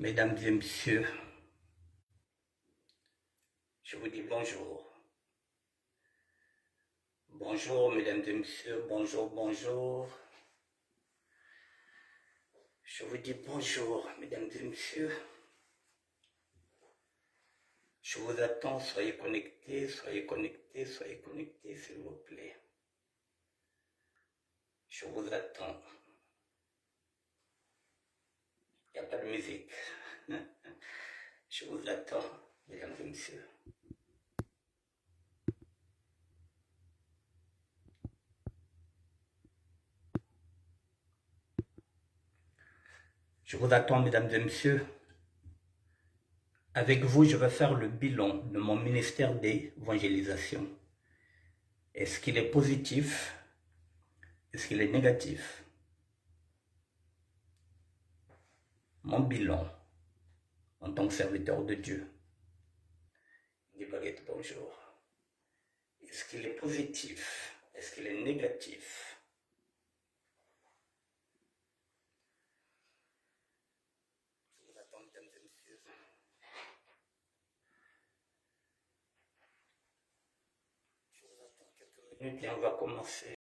Mesdames et messieurs, je vous dis bonjour. Bonjour, mesdames et messieurs, bonjour, bonjour. Je vous dis bonjour, mesdames et messieurs. Je vous attends, soyez connectés, soyez connectés, soyez connectés, s'il vous plaît. Je vous attends. Il n'y a pas de musique. Je vous attends, mesdames et messieurs. Je vous attends, mesdames et messieurs. Avec vous, je vais faire le bilan de mon ministère d'évangélisation. Est-ce qu'il est positif? Est-ce qu'il est négatif? Mon bilan en tant que serviteur de Dieu. Guy Baguette, bonjour. Est-ce qu'il est positif? Est-ce qu'il est négatif? Je vous attends, mesdames et messieurs. Je vous attends quelques minutes et on va commencer.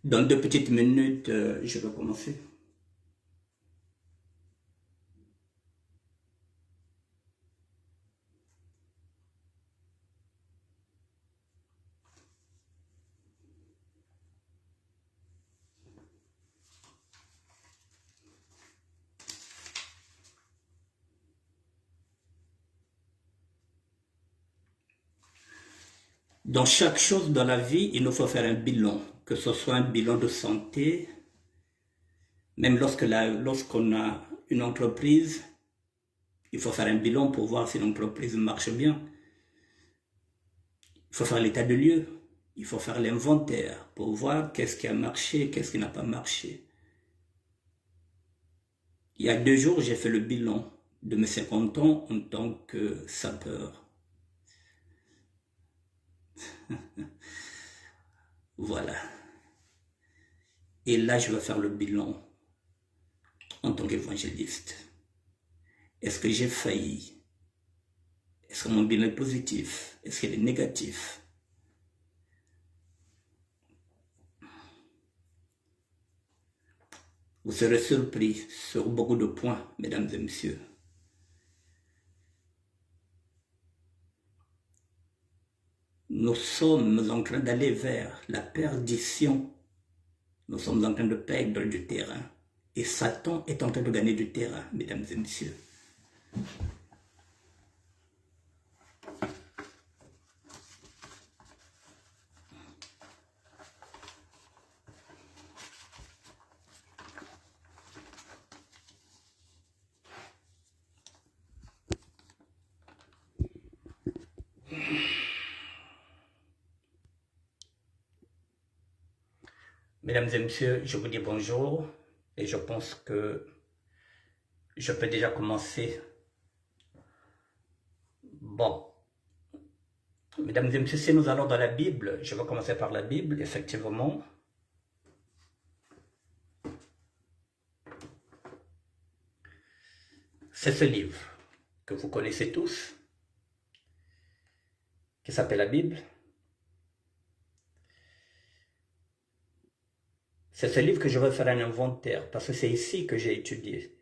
Dans 2 petites minutes, je vais commencer. Dans chaque chose dans la vie, il nous faut faire un bilan, que ce soit un bilan de santé, même lorsqu'on a une entreprise, il faut faire un bilan pour voir si l'entreprise marche bien. Il faut faire l'état de lieu, il faut faire l'inventaire pour voir qu'est-ce qui a marché, qu'est-ce qui n'a pas marché. Il y a 2 jours, j'ai fait le bilan de mes 50 ans en tant que sapeur. Voilà. Et là, je vais faire le bilan en tant qu'évangéliste. Est-ce que j'ai failli? Est-ce que mon bilan est positif? Est-ce qu'il est négatif? Vous serez surpris sur beaucoup de points, mesdames et messieurs. Nous sommes en train d'aller vers la perdition. Nous sommes en train de perdre du terrain. Et Satan est en train de gagner du terrain, mesdames et messieurs. Mesdames et messieurs, je vous dis bonjour et je pense que je peux déjà commencer. Bon, mesdames et messieurs, si nous allons dans la Bible, je vais commencer par la Bible, effectivement. C'est ce livre que vous connaissez tous, qui s'appelle la Bible. C'est ce livre que je vais faire un inventaire, parce que c'est ici que j'ai étudié.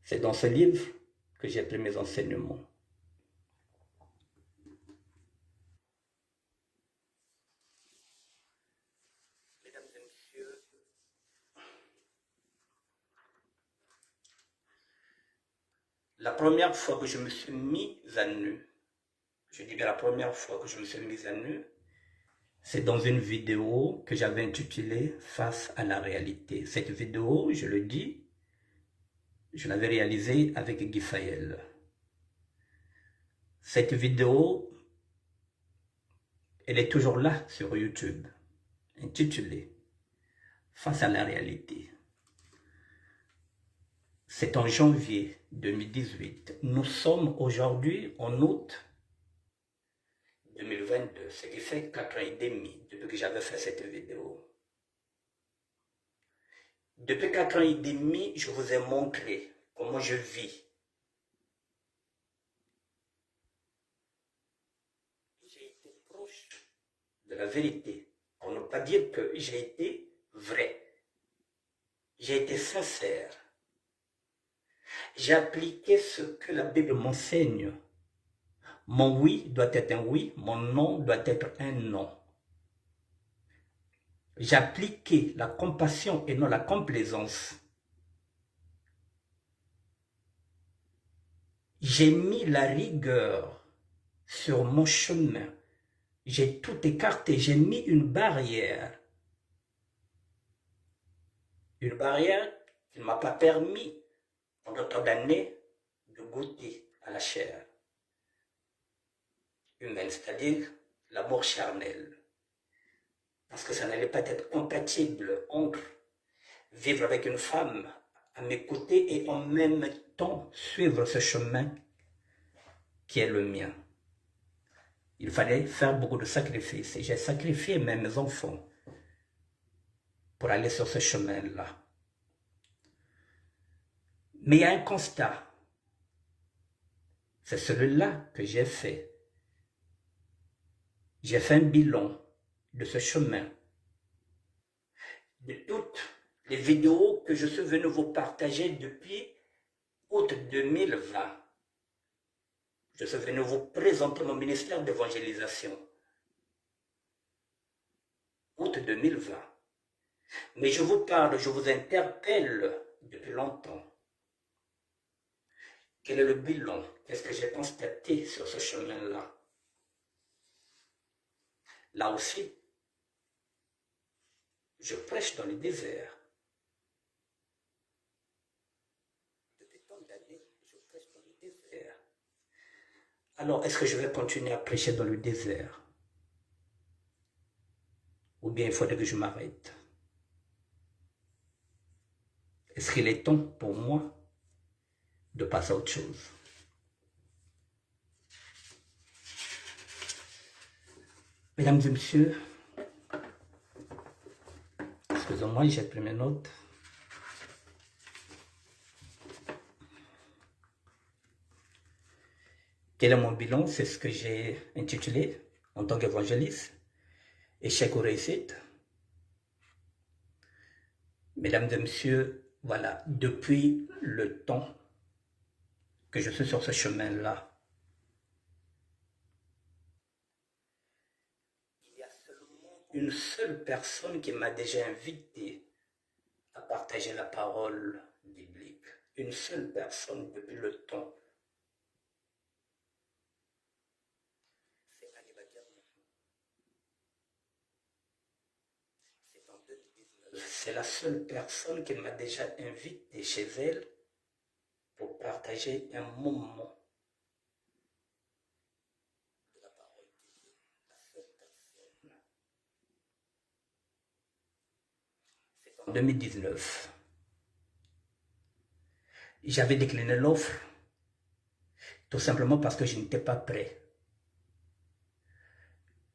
C'est dans ce livre que j'ai pris mes enseignements. Mesdames et messieurs, la première fois que je me suis mis à nu, je dis bien la première fois que je me suis mis à nu, c'est dans une vidéo que j'avais intitulée « Face à la réalité ». Cette vidéo, je le dis, je l'avais réalisée avec Guy Fayel. Cette vidéo Elle est toujours là sur YouTube, intitulée « Face à la réalité ». C'est en janvier 2018. Nous sommes aujourd'hui en août 2022, ce qui fait 4 ans et demi depuis que j'avais fait cette vidéo. Depuis 4 ans et demi, je vous ai montré comment je vis. J'ai été proche de la vérité, pour ne pas dire que j'ai été vrai. J'ai été sincère. J'ai appliqué ce que la Bible m'enseigne. Mon oui doit être un oui, mon non doit être un non. J'ai appliqué la compassion et non la complaisance. J'ai mis la rigueur sur mon chemin. J'ai tout écarté, j'ai mis une barrière. Une barrière qui ne m'a pas permis, pendant tant d'années, de goûter à la chair humaine, c'est-à-dire l'amour charnel. Parce que ça n'allait pas être compatible entre vivre avec une femme à mes côtés et en même temps suivre ce chemin qui est le mien. Il fallait faire beaucoup de sacrifices et j'ai sacrifié même mes enfants pour aller sur ce chemin-là. Mais il y a un constat. C'est celui-là que j'ai fait. J'ai fait un bilan de ce chemin, de toutes les vidéos que je suis venu vous partager depuis août 2020. Je suis venu vous présenter mon ministère d'évangélisation. Août 2020. Mais je vous parle, je vous interpelle depuis longtemps. Quel est le bilan? Qu'est-ce que j'ai constaté sur ce chemin-là? Là aussi, je prêche dans le désert. Depuis tant d'années, je prêche dans le désert. Alors, est-ce que je vais continuer à prêcher dans le désert? Ou bien il faudrait que je m'arrête? Est-ce qu'il est temps pour moi de passer à autre chose? Mesdames et messieurs, excusez-moi, j'ai pris mes notes. Quel est mon bilan? C'est ce que j'ai intitulé en tant qu'évangéliste. Échec ou réussite. Mesdames et messieurs, voilà, depuis le temps que je suis sur ce chemin-là, il y a seulement une seule personne qui m'a déjà invité à partager la parole biblique. Une seule personne depuis le temps. C'est Annie Badiamou. C'est en 2019. C'est la seule personne qui m'a déjà invité chez elle pour partager un moment de la parole de Dieu. La seule personne. C'est en 2019. J'avais décliné l'offre tout simplement parce que je n'étais pas prêt.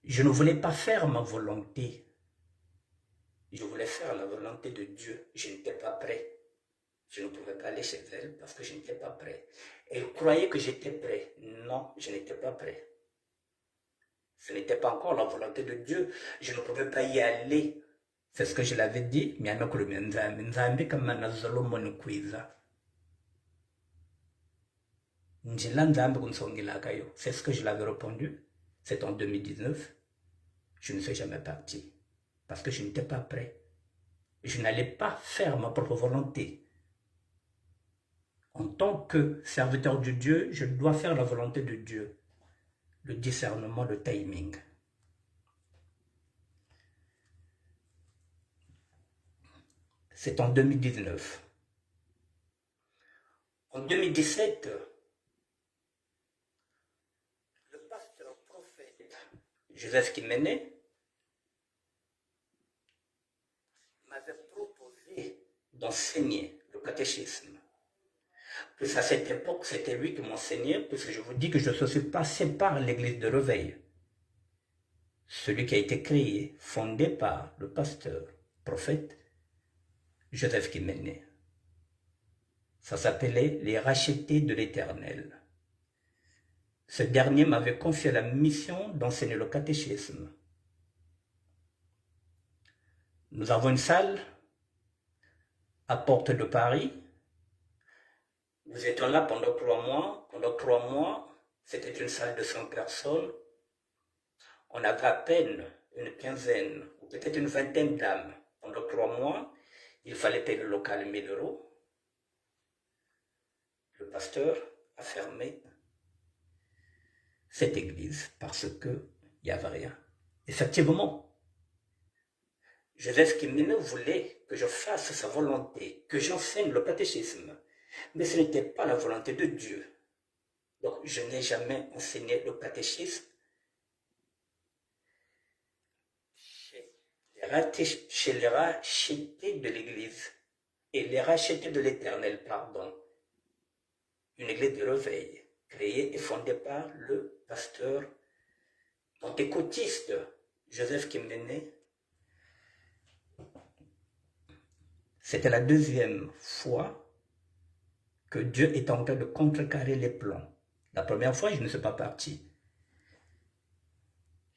Je ne voulais pas faire ma volonté. Je voulais faire la volonté de Dieu. Je n'étais pas prêt. Je ne pouvais pas aller chez elle parce que je n'étais pas prêt. Elle croyait que j'étais prêt. Non, je n'étais pas prêt. Ce n'était pas encore la volonté de Dieu. Je ne pouvais pas y aller. C'est ce que je l'avais dit. C'est ce que je l'avais répondu. C'est en 2019. Je ne suis jamais parti. Parce que je n'étais pas prêt. Je n'allais pas faire ma propre volonté. En tant que serviteur de Dieu, je dois faire la volonté de Dieu. Le discernement, le timing. C'est en 2019. En 2017, le pasteur prophète Joseph Kiméné, m'avait proposé d'enseigner le catéchisme. Puis à cette époque, c'était lui qui m'enseignait, puisque je vous dis que je suis passé par l'église de Réveil. Celui qui a été créé, fondé par le pasteur, prophète, Joseph Kiméné. Ça s'appelait les rachetés de l'Éternel. Ce dernier m'avait confié la mission d'enseigner le catéchisme. Nous avons une salle à Porte de Paris. Nous étions là pendant 3 mois. Pendant 3 mois, c'était une salle de 100 personnes. On avait à peine une quinzaine, ou peut-être une vingtaine d'âmes. Pendant 3 mois, il fallait payer le local 1000 €. Le pasteur a fermé cette église parce qu'il n'y avait rien. Effectivement, Joseph Kiméné voulait que je fasse sa volonté, que j'enseigne le catéchisme. Mais ce n'était pas la volonté de Dieu. Donc, je n'ai jamais enseigné le catéchisme chez les rachetés de l'Église et les rachetés de l'Éternel, pardon. Une église de réveil, créée et fondée par le pasteur pentecôtiste Joseph Kiméné. C'était la deuxième fois que Dieu est en train de contrecarrer les plans. La première fois, je ne suis pas parti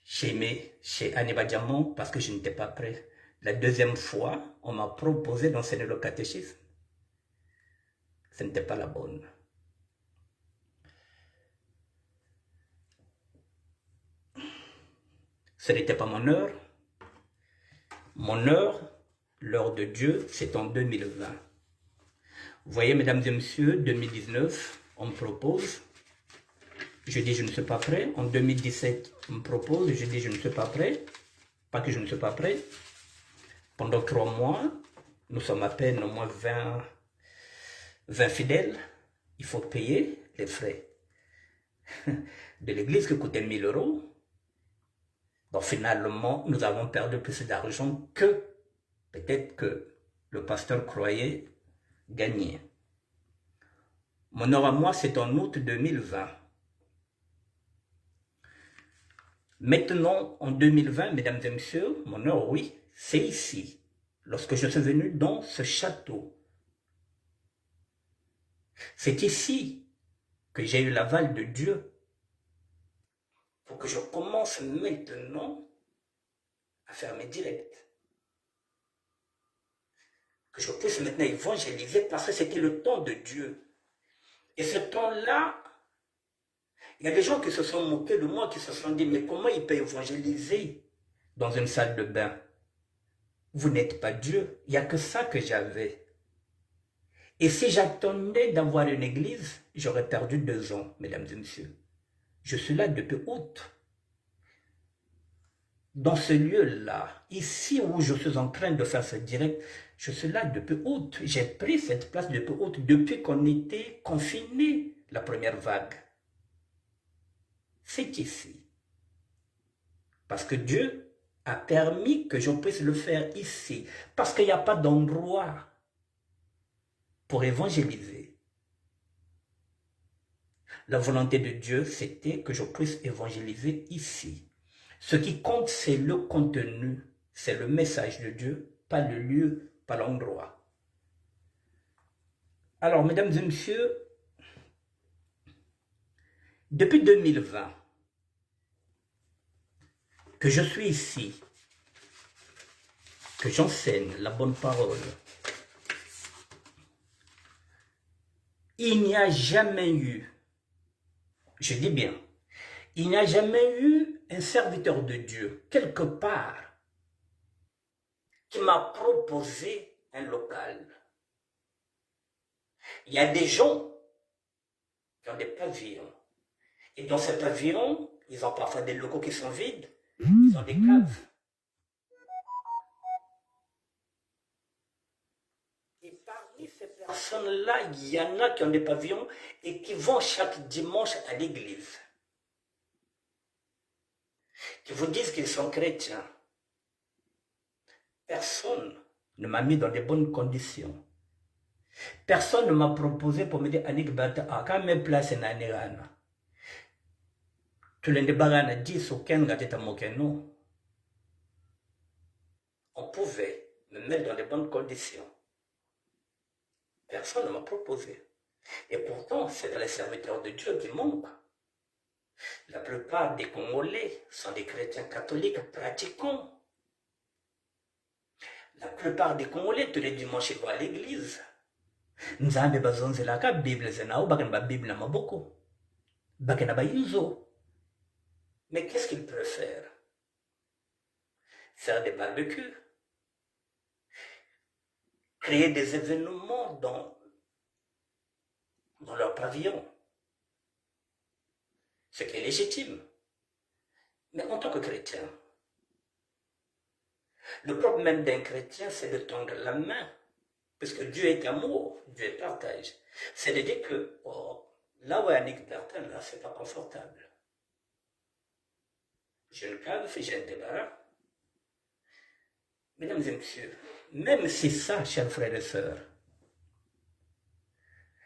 chez Anniba Diamant parce que je n'étais pas prêt. La deuxième fois, on m'a proposé d'enseigner le catéchisme. Ce n'était pas la bonne. Ce n'était pas mon heure. Mon heure, l'heure de Dieu, c'est en 2020. Vous voyez, mesdames et messieurs, 2019, on me propose. Je dis je ne suis pas prêt. En 2017, on me propose. Je dis je ne suis pas prêt. Pas que je ne suis pas prêt. Pendant 3 mois, nous sommes à peine au moins 20 fidèles. Il faut payer les frais de l'église qui coûtait 1000 €. Donc finalement, nous avons perdu plus d'argent que peut-être que le pasteur croyait gagner. Mon heure à moi, c'est en août 2020. Maintenant, en 2020, mesdames et messieurs, mon heure, oui, c'est ici. Lorsque je suis venu dans ce château. C'est ici que j'ai eu l'aval de Dieu pour que je commence maintenant à faire mes directs. Que je puisse maintenant évangéliser parce que c'était le temps de Dieu. Et ce temps-là, il y a des gens qui se sont moqués de moi, qui se sont dit, mais comment il peut évangéliser dans une salle de bain? Vous n'êtes pas Dieu. Il n'y a que ça que j'avais. Et si j'attendais d'avoir une église, j'aurais perdu 2 ans, mesdames et messieurs. Je suis là depuis août. Dans ce lieu-là, ici où je suis en train de faire ce direct, je suis là depuis août. J'ai pris cette place depuis août, depuis qu'on était confinés, la première vague. C'est ici. Parce que Dieu a permis que je puisse le faire ici. Parce qu'il n'y a pas d'endroit pour évangéliser. La volonté de Dieu, c'était que je puisse évangéliser ici. Ce qui compte, c'est le contenu, c'est le message de Dieu, pas le lieu, pas l'endroit. Alors, mesdames et messieurs, depuis 2020, que je suis ici, que j'enseigne la bonne parole, il n'y a jamais eu, je dis bien, il n'y a jamais eu un serviteur de Dieu, quelque part, qui m'a proposé un local. Il y a des gens qui ont des pavillons. Et dans ces pavillons, ils ont parfois des locaux qui sont vides. Ils ont des caves. Et parmi ces personnes-là, il y en a qui ont des pavillons et qui vont chaque dimanche à l'église. qui vous disent qu'ils sont chrétiens. Personne ne m'a mis dans de bonnes conditions. Personne ne m'a proposé pour me dire Annick Bata, quand mes places en Anirana. Tu l'as dit, 10 ou 15 gâteaux mokeno. On pouvait me mettre dans de bonnes conditions. Personne ne m'a proposé. Et pourtant, c'est les serviteurs de Dieu qui manquent. La plupart des Congolais sont des chrétiens catholiques pratiquants. La plupart des Congolais, tous les dimanches, ils vont à l'église. Nzambe bazonzelaka Bible zenao bakena ba Bible na maboko. Bakena ba yuzo. Mais qu'est-ce qu'ils préfèrent? Faire des barbecues, créer des événements dans leur pavillon. Ce qui est légitime. Mais en tant que chrétien, le problème d'un chrétien, c'est de tendre la main. Puisque Dieu est amour, Dieu est partage. C'est de dire que là où Annick Bertin, là, c'est pas confortable. J'ai une cave, j'ai un débarras. Mesdames et messieurs, même si ça, chers frères et sœurs,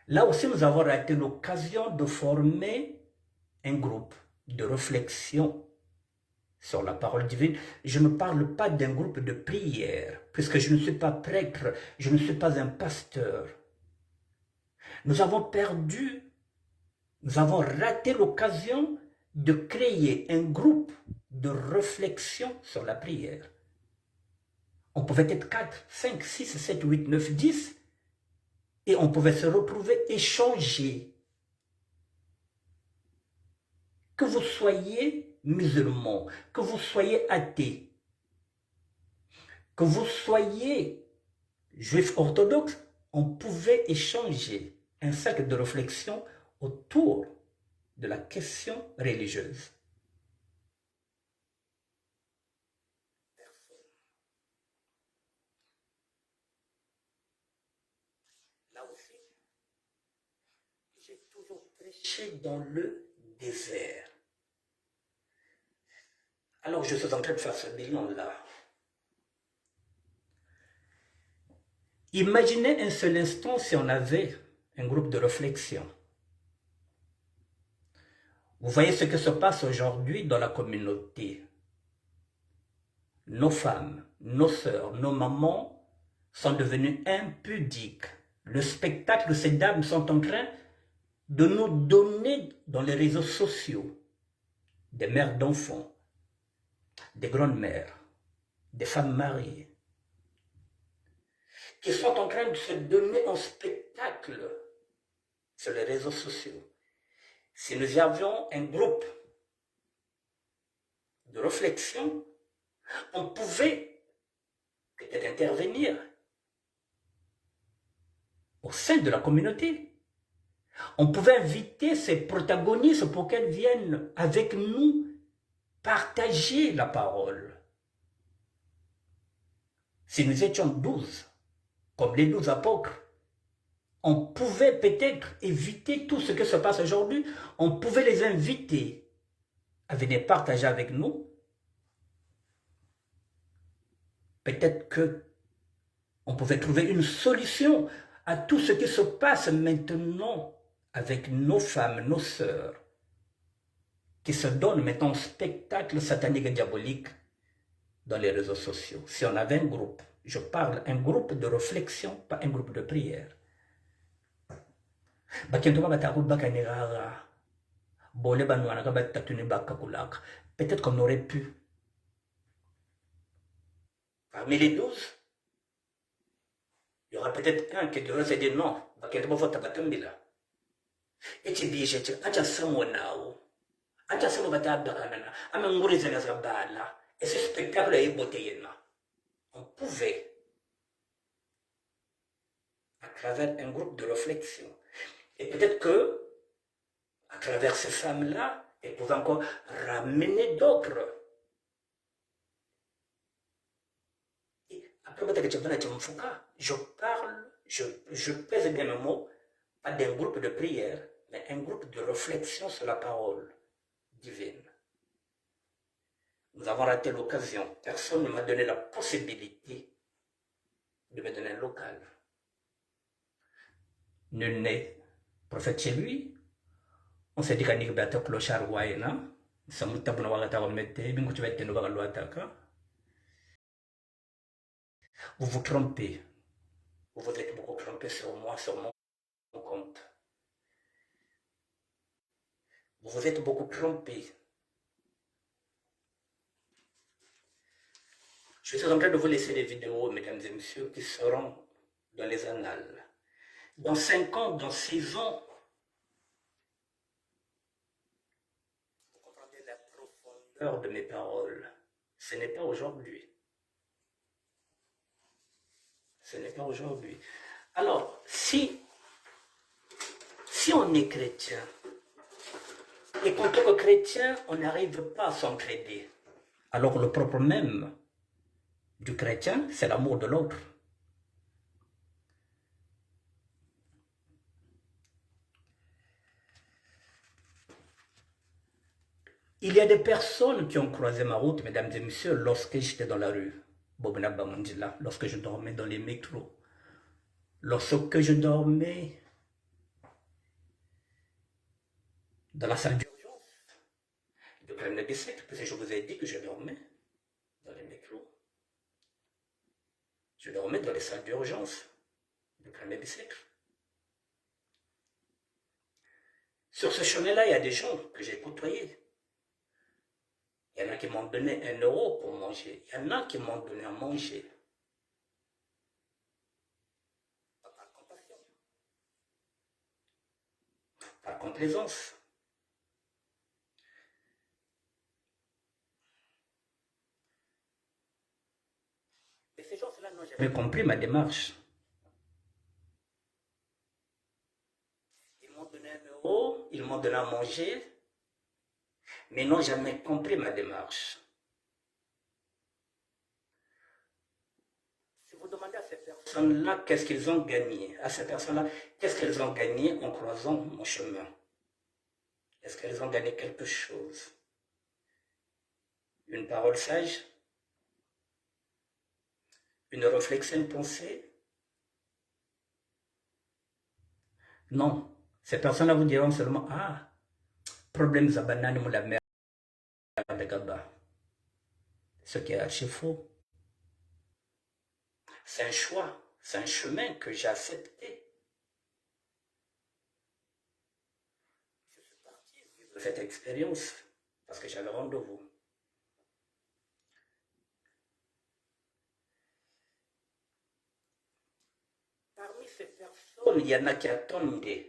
là aussi nous avons raté l'occasion de former un groupe de réflexion sur la parole divine. Je ne parle pas d'un groupe de prière, puisque je ne suis pas prêtre, je ne suis pas un pasteur. Nous avons raté l'occasion de créer un groupe de réflexion sur la prière. On pouvait être 4, 5, 6, 7, 8, 9, 10, et on pouvait se retrouver, échanger. Que vous soyez musulman, que vous soyez athée, que vous soyez juif orthodoxe, on pouvait échanger un cercle de réflexion autour de la question religieuse. Là aussi, j'ai toujours prêché dans le désert. Alors je suis en train de faire ce bilan-là. Imaginez un seul instant si on avait un groupe de réflexion. Vous voyez ce qui se passe aujourd'hui dans la communauté. Nos femmes, nos sœurs, nos mamans sont devenues impudiques. Le spectacle que ces dames sont en train de nous donner dans les réseaux sociaux. Des mères d'enfants, des grandes-mères, des femmes mariées, qui sont en train de se donner en spectacle sur les réseaux sociaux. Si nous avions un groupe de réflexion, on pouvait peut-être intervenir au sein de la communauté. On pouvait inviter ces protagonistes pour qu'elles viennent avec nous partager la parole. Si nous étions 12, comme les 12 apôtres, on pouvait peut-être éviter tout ce qui se passe aujourd'hui. On pouvait les inviter à venir partager avec nous. Peut-être qu'on pouvait trouver une solution à tout ce qui se passe maintenant avec nos femmes, nos sœurs, qui se donnent maintenant un spectacle satanique et diabolique dans les réseaux sociaux. Si on avait un groupe, je parle un groupe de réflexion, pas un groupe de prière. Peut-être qu'on aurait pu. Parmi les 12, il y aura peut-être un qui devrait se dire non. Et tu dis, je et ce spectacle est beauté. On pouvait, à travers un groupe de réflexion, et peut-être que, à travers ces femmes-là, elles pouvaient encore ramener d'autres. Et après, je pèse bien le mot, pas d'un groupe de prière, mais un groupe de réflexion sur la parole divine. Nous avons raté l'occasion. Personne ne m'a donné la possibilité de me donner un local. Nul n'est prophète chez lui. On s'est dit qu'à Nigbata Clochard Waina, Samutabuna Wagata Mete, Binkuchete Novaloataka. Vous vous trompez. Vous vous êtes beaucoup trompé sur moi, sur mon compte. Vous vous êtes beaucoup trompé. Je suis en train de vous laisser des vidéos, mesdames et messieurs, qui seront dans les annales. Dans 5 ans, dans 6 ans, vous comprendrez la profondeur de mes paroles. Ce n'est pas aujourd'hui. Ce n'est pas aujourd'hui. Alors, si on est chrétien, et qu'en tant que chrétien, on n'arrive pas à s'entraider, alors le propre même du chrétien, c'est l'amour de l'autre. Il y a des personnes qui ont croisé ma route, mesdames et messieurs, lorsque j'étais dans la rue, Bobna Bamandila, lorsque je dormais dans les métros, lorsque je dormais dans la salle d'urgence de Kremlin 17, parce que je vous ai dit que je dormais dans les métros. Je dormais dans les salles d'urgence de Kremlin 17. Sur ce chemin-là, il y a des gens que j'ai côtoyés. Il y en a qui m'ont donné 1 euro pour manger. Il y en a qui m'ont donné à manger. Pas par compassion. Par complaisance. Et ces gens-là n'ont jamais compris ma démarche. Ils m'ont donné 1 euro, ils m'ont donné à manger, mais n'ont jamais compris ma démarche. Si vous demandez à ces personnes-là qu'est-ce qu'ils ont gagné, à ces personnes-là, qu'est-ce qu'elles ont gagné en croisant mon chemin? Est-ce qu'elles ont gagné quelque chose? Une parole sage? Une réflexion, une pensée? Non. Ces personnes-là vous diront seulement, ah, problème Zabanani ou la mère de Gaba. Ce qui est archi faux. C'est un choix, c'est un chemin que j'ai accepté. Je suis parti vivre cette expérience parce que j'avais rendez-vous. Parmi ces personnes, il y en a qui attendaient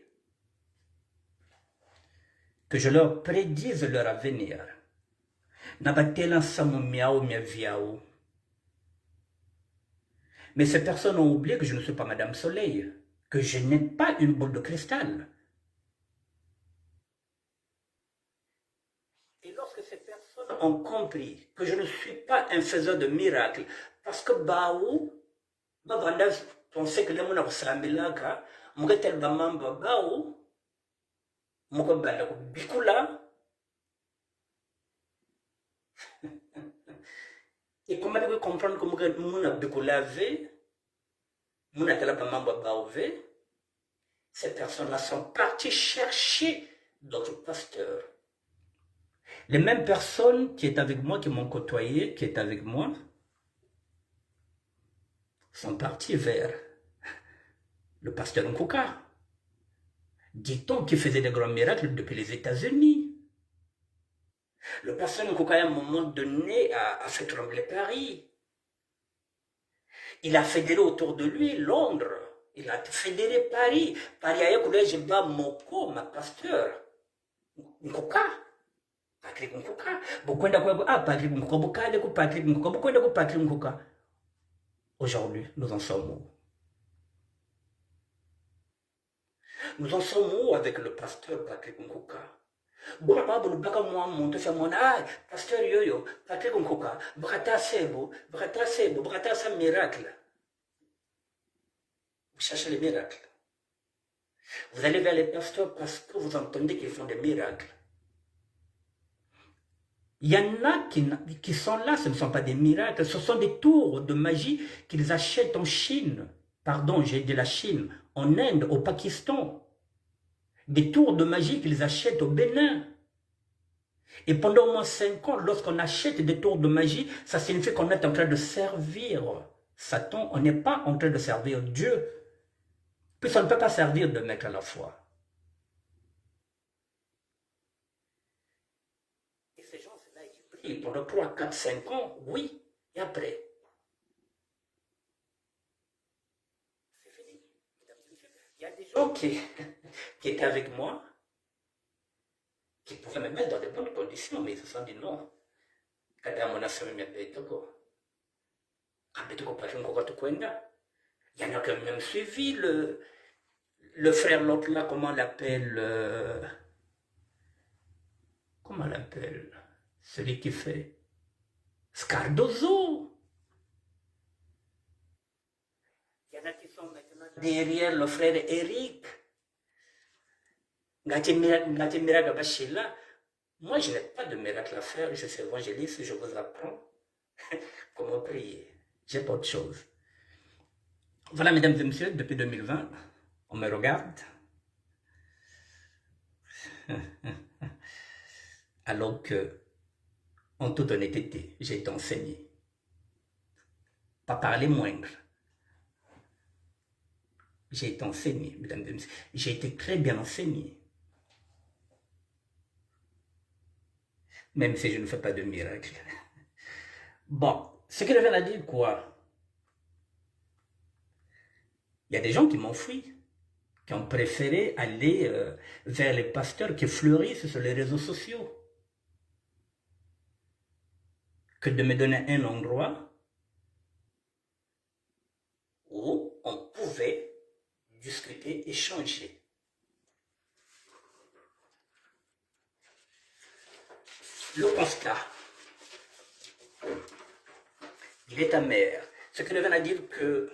que je leur prédise leur avenir. Mais ces personnes ont oublié que je ne suis pas Madame Soleil, que je n'ai pas une boule de cristal. Et lorsque ces personnes ont compris que je ne suis pas un faiseur de miracles, parce que Baou, on sait que les gens sont milaka, Mougetel Bamamba Baou, Moukobala Bikula, et comment vous comprendre que Mouna Bikula V, Mouna Talabamamba Baou V, ces personnes-là sont parties chercher d'autres pasteurs. Les mêmes personnes qui étaient avec moi, qui m'ont côtoyé, qui étaient avec moi, sont parties vers le pasteur Nkouka. Dit-on qu'il faisait des grands miracles depuis les États-Unis. Le pasteur Nkouka, à un moment donné, a fait trembler Paris. Il a fédéré autour de lui Londres. Il a fédéré Paris. Paris a écoulé, je bats Moko, ma pasteur. Nkouka. Patrick Nkouka. Patrick Nkouka, Patrick Nkouka, Patrick Nkouka. Aujourd'hui, nous en sommes où? Nous en sommes où avec le pasteur Patrick Nkouka? Pasteur Yoyo, Patrick Nkouka, Brata Sebo, Brata Sa miracle. Vous cherchez les miracles. Vous allez vers les pasteurs parce que vous entendez qu'ils font des miracles. Il y en a qui sont là, ce ne sont pas des miracles, ce sont des tours de magie qu'ils achètent en Chine. Pardon, j'ai dit la Chine, en Inde, au Pakistan. Des tours de magie qu'ils achètent au Bénin. Et pendant au moins 5 ans, lorsqu'on achète des tours de magie, ça signifie qu'on est en train de servir Satan, on n'est pas en train de servir Dieu. Puisqu'on ne peut pas servir deux mecs à la fois. Et ces gens-là, ils prient pendant 3, 4, 5 ans, oui, et après, c'est fini. Il y a des gens qui étaient avec moi, qui pouvaient me mettre dans de bonnes conditions, mais ils se sont dit non. Quand on a fait un il y en a qui ont même suivi le frère l'autre là, comment on l'appelle comment on l'appelle celui qui fait Scardozo. Il y en a qui sont maintenant derrière le frère Eric. Moi, je n'ai pas de miracle à faire, je suis évangéliste, je vous apprends comment prier. J'ai pas autre chose. Voilà, mesdames et messieurs, depuis 2020, on me regarde. Alors que, en toute honnêteté, j'ai été enseigné. Pas parler moindre. J'ai été enseigné, mesdames et messieurs. J'ai été très bien enseigné. Même si je ne fais pas de miracle. Bon, ce qui revient à dire quoi? Il y a des gens qui m'ont fui, qui ont préféré aller vers les pasteurs qui fleurissent sur les réseaux sociaux, que de me donner un endroit où on pouvait discuter, échanger. Le constat, il est amer. Ce qui revient à dire que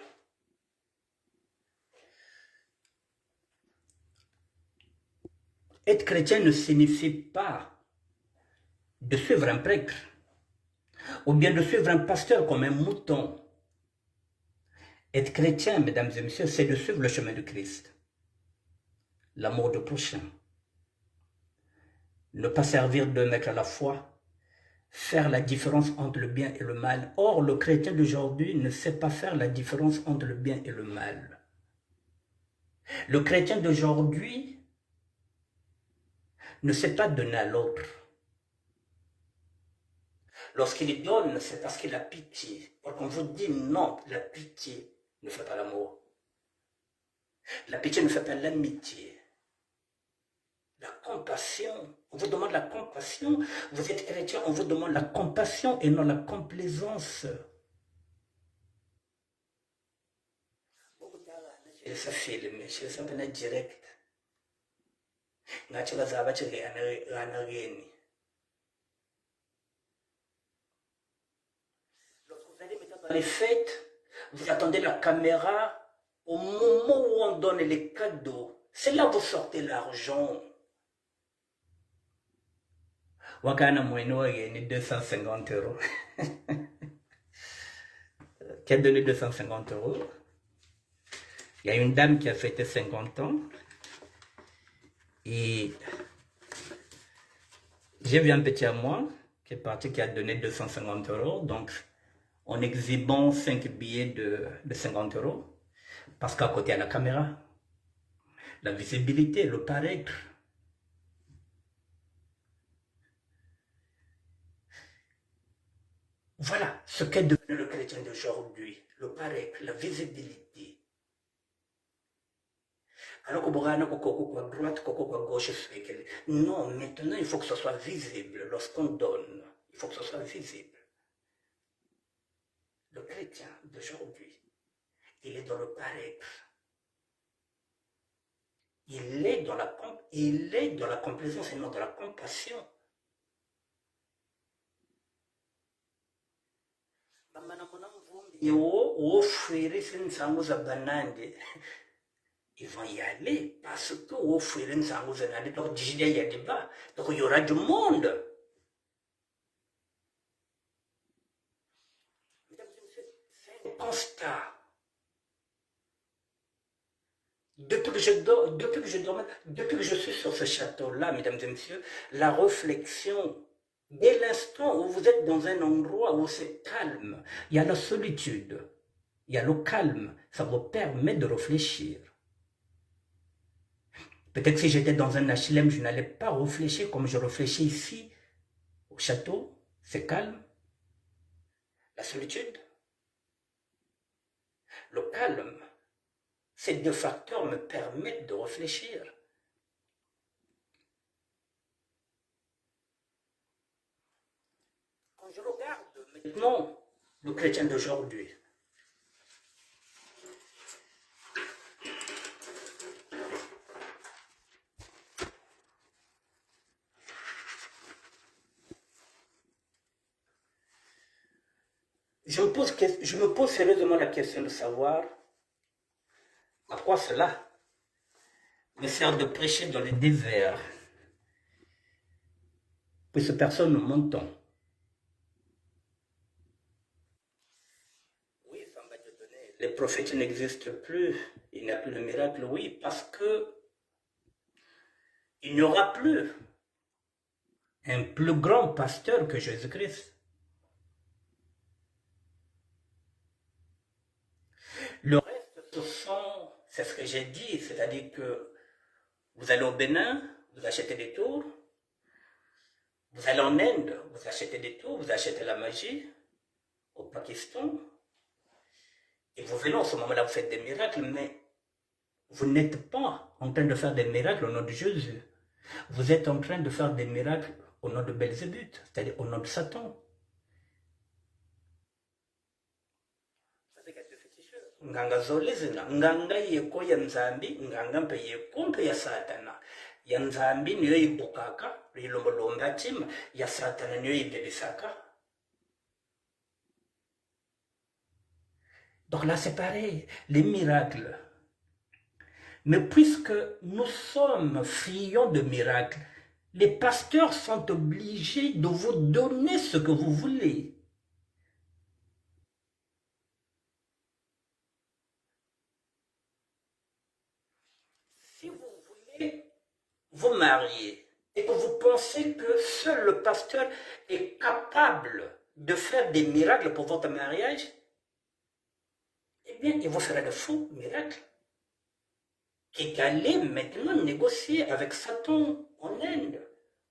être chrétien ne signifie pas de suivre un prêtre ou bien de suivre un pasteur comme un mouton. Être chrétien, mesdames et messieurs, c'est de suivre le chemin de Christ. L'amour du prochain. Ne pas servir deux mecs à la fois. Faire la différence entre le bien et le mal. Or, le chrétien d'aujourd'hui ne sait pas faire la différence entre le bien et le mal. Le chrétien d'aujourd'hui ne sait pas donner à l'autre. Lorsqu'il donne, c'est parce qu'il a pitié. Or, on vous dit non, la pitié ne fait pas l'amour. La pitié ne fait pas l'amitié. La compassion, on vous demande la compassion. Vous êtes chrétien, on vous demande la compassion et non la complaisance. Ça filme, c'est un peu direct. Lorsque vous allez maintenant dans les fêtes, vous attendez la caméra au moment où on donne les cadeaux. C'est là que vous sortez l'argent. Wakana Mweno a gagné 250 euros. Qui a donné 250 euros. Il y a une dame qui a fêté 50 ans. Et j'ai vu un petit à moi qui est parti, qui a donné 250 euros. Donc, en exhibant 5 billets de 50 euros. Parce qu'à côté, il y a la caméra. La visibilité, le paraître. Voilà ce qu'est devenu le chrétien d'aujourd'hui. Le paraître, la visibilité. Alors que Borana, Koko à droite, Koko à gauche, non, maintenant il faut que ce soit visible. Lorsqu'on donne, il faut que ce soit visible. Le chrétien d'aujourd'hui, il est dans le paraître. Il est dans la complaisance et non dans la compassion. Ils vont y aller parce que donc il y aura du monde. constat. Depuis que je suis sur ce château-là, mesdames et messieurs, la réflexion, dès l'instant où vous êtes dans un endroit où c'est calme, il y a la solitude, il y a le calme, ça vous permet de réfléchir. Peut-être que si j'étais dans un HLM, je n'allais pas réfléchir comme je réfléchis ici, au château, c'est calme. La solitude, le calme, ces deux facteurs me permettent de réfléchir. Quand je regarde maintenant le chrétien d'aujourd'hui, je me pose sérieusement la question de savoir à quoi cela me sert de prêcher dans le désert, puisque personne ne m'entend. Oui, ça va te donner. Les prophètes n'existent plus, il n'y a plus de miracle, oui, parce que il n'y aura plus un plus grand pasteur que Jésus-Christ. Le reste, c'est ce que j'ai dit, c'est-à-dire que vous allez au Bénin, vous achetez des tours, vous allez en Inde, vous achetez des tours, vous achetez la magie, au Pakistan, et vous venez en ce moment-là, vous faites des miracles, mais vous n'êtes pas en train de faire des miracles au nom de Jésus. Vous êtes en train de faire des miracles au nom de Belzébuth, c'est-à-dire au nom de Satan. Nganga zolezina nganga yeko ya nzambi nganga mpe yeko mpe ya satana ya nzambi niyo ibukaka lilombolomba tima ya satana niyo ibebisaka. Donc là c'est pareil, les miracles. Mais puisque nous sommes friands de miracles, les pasteurs sont obligés de vous donner ce que vous voulez. Si vous voulez vous marier et que vous pensez que seul le pasteur est capable de faire des miracles pour votre mariage, eh bien, il vous fera de faux miracles. Et qu'allez maintenant négocier avec Satan en Inde,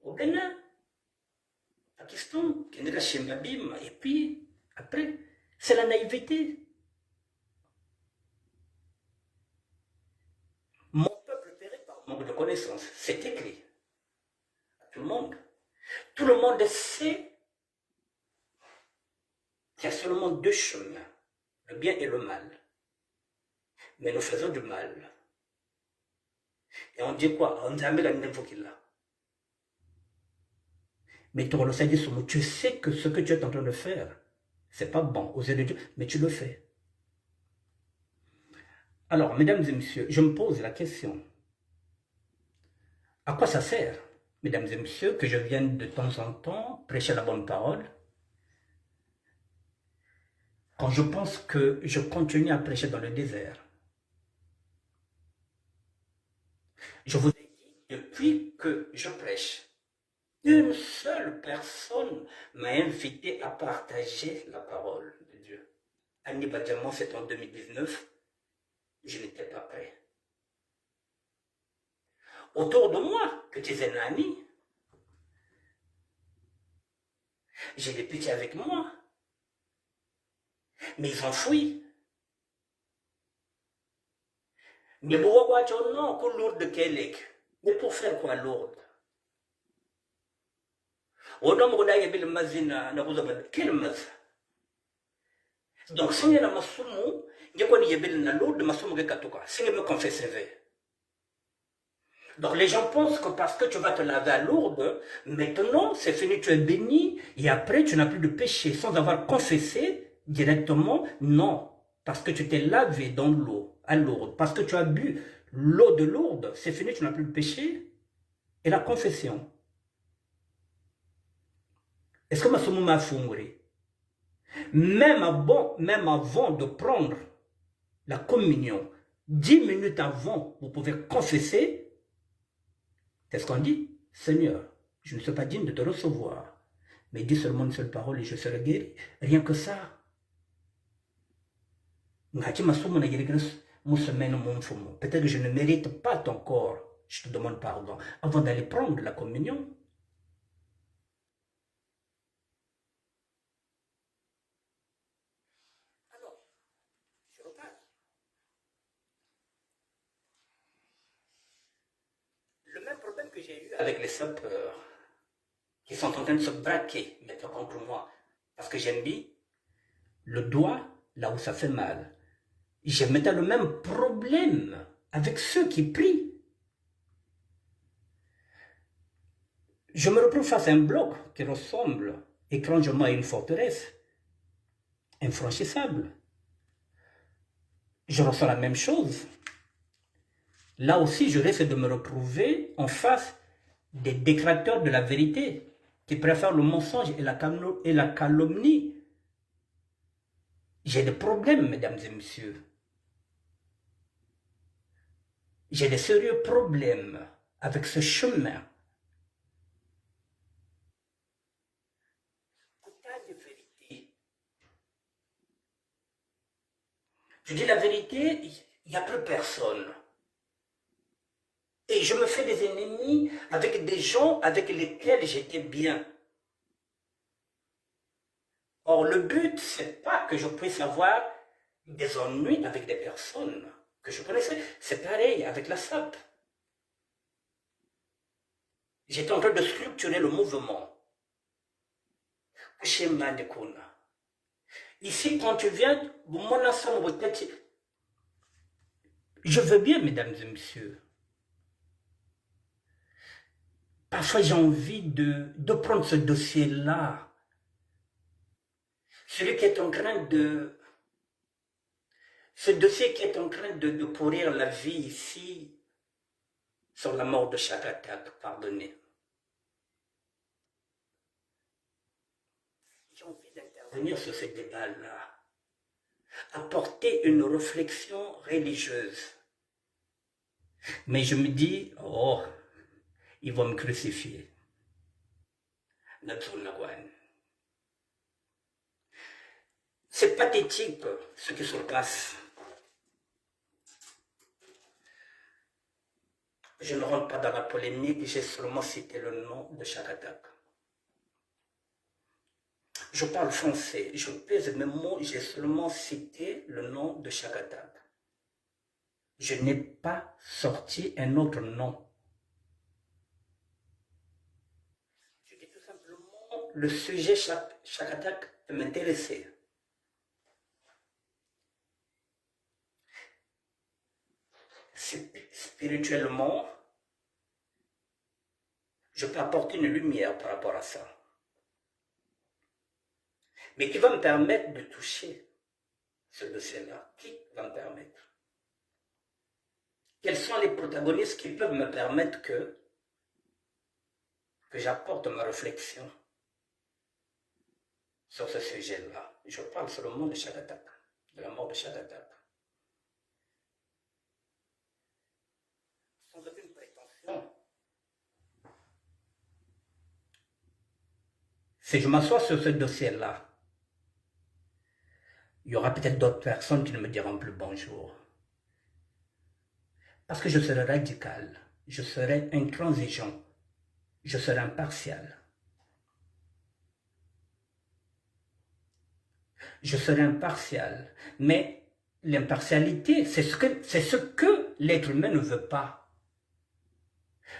au Bénin, au Pakistan, et puis après, c'est la naïveté. Mon peuple périt par manque de connaissances, c'est écrit à tout le monde. Tout le monde sait qu'il y a seulement deux chemins, le bien et le mal. Mais nous faisons du mal. Et on dit quoi? On dit là. Mais tu sais que ce que tu es en train de faire, c'est pas bon aux yeux de Dieu, mais tu le fais. Alors, mesdames et messieurs, je me pose la question. À quoi ça sert, mesdames et messieurs, que je vienne de temps en temps prêcher la bonne parole, quand je pense que je continue à prêcher dans le désert? Je vous ai dit, depuis que je prêche, une seule personne m'a invité à partager la parole de Dieu. Annie Badjamon, c'est en 2019. Je n'étais pas prêt. Autour de moi, que tu es un ami, j'ai des petits avec moi, mais ils ont fui. Mais pourquoi tu non, que lourde Kelek? Mais pour faire quoi lourde? Donc, si je masumu, je connais yebel na lourde masumu ke katuka. Si je me confesse. Donc les gens pensent que parce que tu vas te laver à Lourdes, maintenant c'est fini, tu es béni, et après tu n'as plus de péché sans avoir confessé directement. Non, parce que tu t'es lavé dans l'eau à Lourdes, parce que tu as bu l'eau de Lourdes, c'est fini, tu n'as plus de péché. Et la confession. Est-ce que ma soumou m'a foumoué? Même avant de prendre la communion, 10 minutes avant, vous pouvez confesser. C'est ce qu'on dit. Seigneur, je ne suis pas digne de te recevoir, mais dis seulement une seule parole et je serai guéri. Rien que ça. Peut-être que je ne mérite pas ton corps. Je te demande pardon. Avant d'aller prendre la communion. Alors, je reparle. Le même problème que j'ai eu avec les sapeurs, qui sont en train de se braquer maintenant contre moi, parce que j'ai mis le doigt là où ça fait mal. J'ai maintenant le même problème avec ceux qui prient. Je me retrouve face à un bloc qui ressemble étrangement à une forteresse, infranchissable. Je ressens la même chose. Là aussi, je risque de me retrouver en face des détracteurs de la vérité, qui préfèrent le mensonge et la calomnie. J'ai des problèmes, mesdames et messieurs. J'ai des sérieux problèmes avec ce chemin. De vérité. Je dis la vérité, il n'y a plus personne. Et je me fais des ennemis avec des gens avec lesquels j'étais bien. Or, le but, c'est pas que je puisse avoir des ennuis avec des personnes que je connaissais. C'est pareil avec la SAP. J'étais en train de structurer le mouvement. Ici, quand tu viens, mon ensemble, je veux bien, mesdames et messieurs. Parfois, j'ai envie de prendre ce dossier-là. Celui qui est en train de... Ce dossier qui est en train de pourrir la vie ici, sur la mort de Chagatak, pardonnez. J'ai envie d'intervenir sur ce débat-là. Apporter une réflexion religieuse. Mais je me dis, oh, ils vont me crucifier. C'est pathétique ce qui se passe. Je ne rentre pas dans la polémique, j'ai seulement cité le nom de Chagatak. Je parle français, je pèse mes mots, j'ai seulement cité le nom de Chagatak. Je n'ai pas sorti un autre nom. Je dis tout simplement, le sujet Chagatak peut m'intéresser. Spirituellement, je peux apporter une lumière par rapport à ça. Mais qui va me permettre de toucher ce dossier-là? Qui va me permettre? Quels sont les protagonistes qui peuvent me permettre que j'apporte ma réflexion sur ce sujet-là? Je parle seulement de Chagatak, de la mort de Chagatak. Sans aucune prétention. Si je m'assois sur ce dossier-là, il y aura peut-être d'autres personnes qui ne me diront plus bonjour. Parce que je serai radical, je serai intransigeant, je serai impartial. Je serai impartial, mais l'impartialité, c'est ce que l'être humain ne veut pas.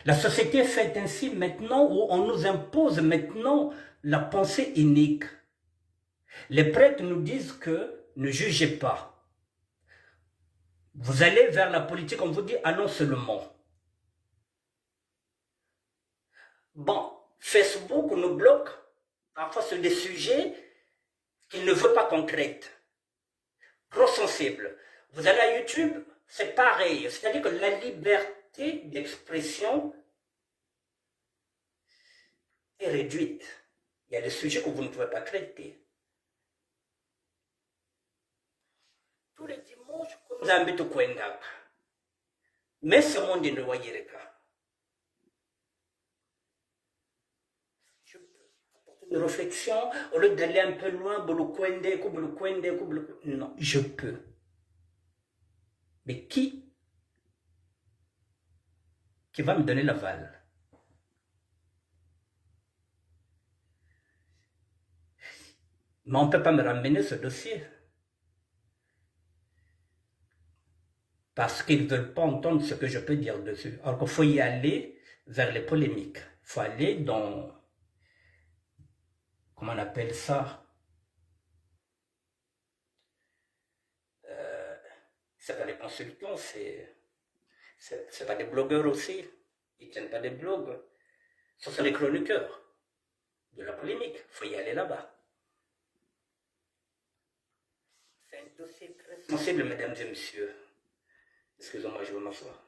La société fait ainsi maintenant, où on nous impose maintenant la pensée unique. Les prêtres nous disent que ne jugez pas. Vous allez vers la politique, on vous dit allons seulement. Bon, Facebook nous bloque parfois sur des sujets qu'il ne veut pas qu'on traite. Trop sensible. Vous allez à YouTube, c'est pareil. C'est-à-dire que la liberté d'expression est réduite. Il y a des sujets que vous ne pouvez pas traiter. Mais ce monde ne voyait une réflexion, au lieu d'aller un peu loin, non, je peux. Mais qui va me donner l'aval? Mais on ne peut pas me ramener ce dossier. Parce qu'ils ne veulent pas entendre ce que je peux dire dessus. Alors qu'il faut y aller vers les polémiques. Il faut aller dans... Comment on appelle ça? C'est pas des consultants, c'est pas des blogueurs aussi. Ils ne tiennent pas des blogs. Ce sont les chroniqueurs de la polémique. Il faut y aller là-bas. C'est un dossier très sensible, mesdames et messieurs. Excusez-moi, je vais m'asseoir.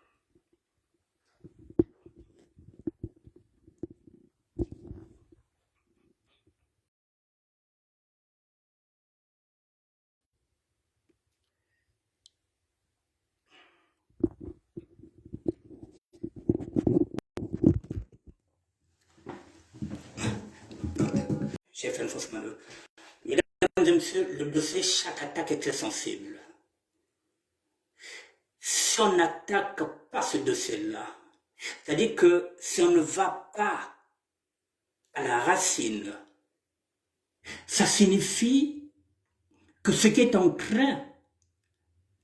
J'ai fait une fausse manœuvre. Mesdames et messieurs, le dossier, chaque attaque est très sensible. Si on n'attaque pas ce dossier-là, c'est-à-dire que si on ne va pas à la racine, ça signifie que ce qui est en train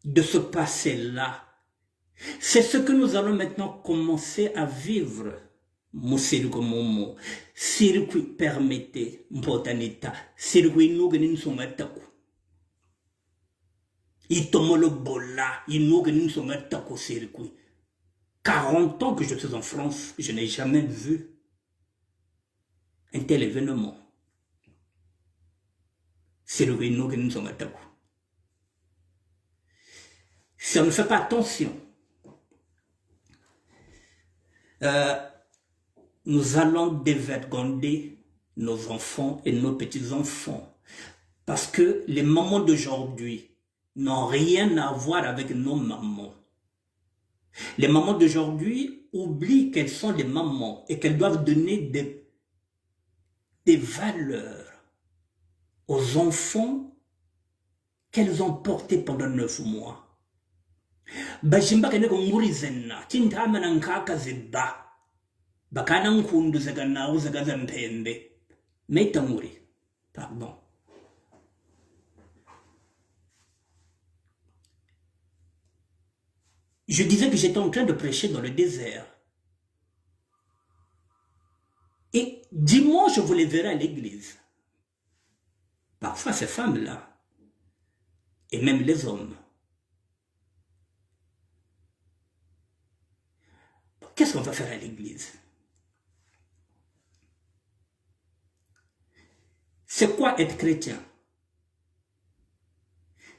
de se passer là, c'est ce que nous allons maintenant commencer à vivre. Momo, circuit permettez, mpotanita, circuit nougenin songataku. Itomolo bola, inougenin songataku circuit. 40 ans que je suis en France, je n'ai jamais vu un tel événement. Circuit nougenin songataku. Si on ne fait pas attention, nous allons dévergonder nos enfants et nos petits-enfants. Parce que les mamans d'aujourd'hui n'ont rien à voir avec nos mamans. Les mamans d'aujourd'hui oublient qu'elles sont des mamans et qu'elles doivent donner des valeurs aux enfants qu'elles ont portés pendant 9 mois. Bajimba kene ko ngurizena tintama na nkaka zeba bakana nkundu zagana uzagaza mpembe metanguri pardon. Je disais que j'étais en train de prêcher dans le désert. Et dimanche, je vous les verrai à l'église. Parfois, ces femmes-là, et même les hommes, qu'est-ce qu'on va faire à l'église? C'est quoi être chrétien?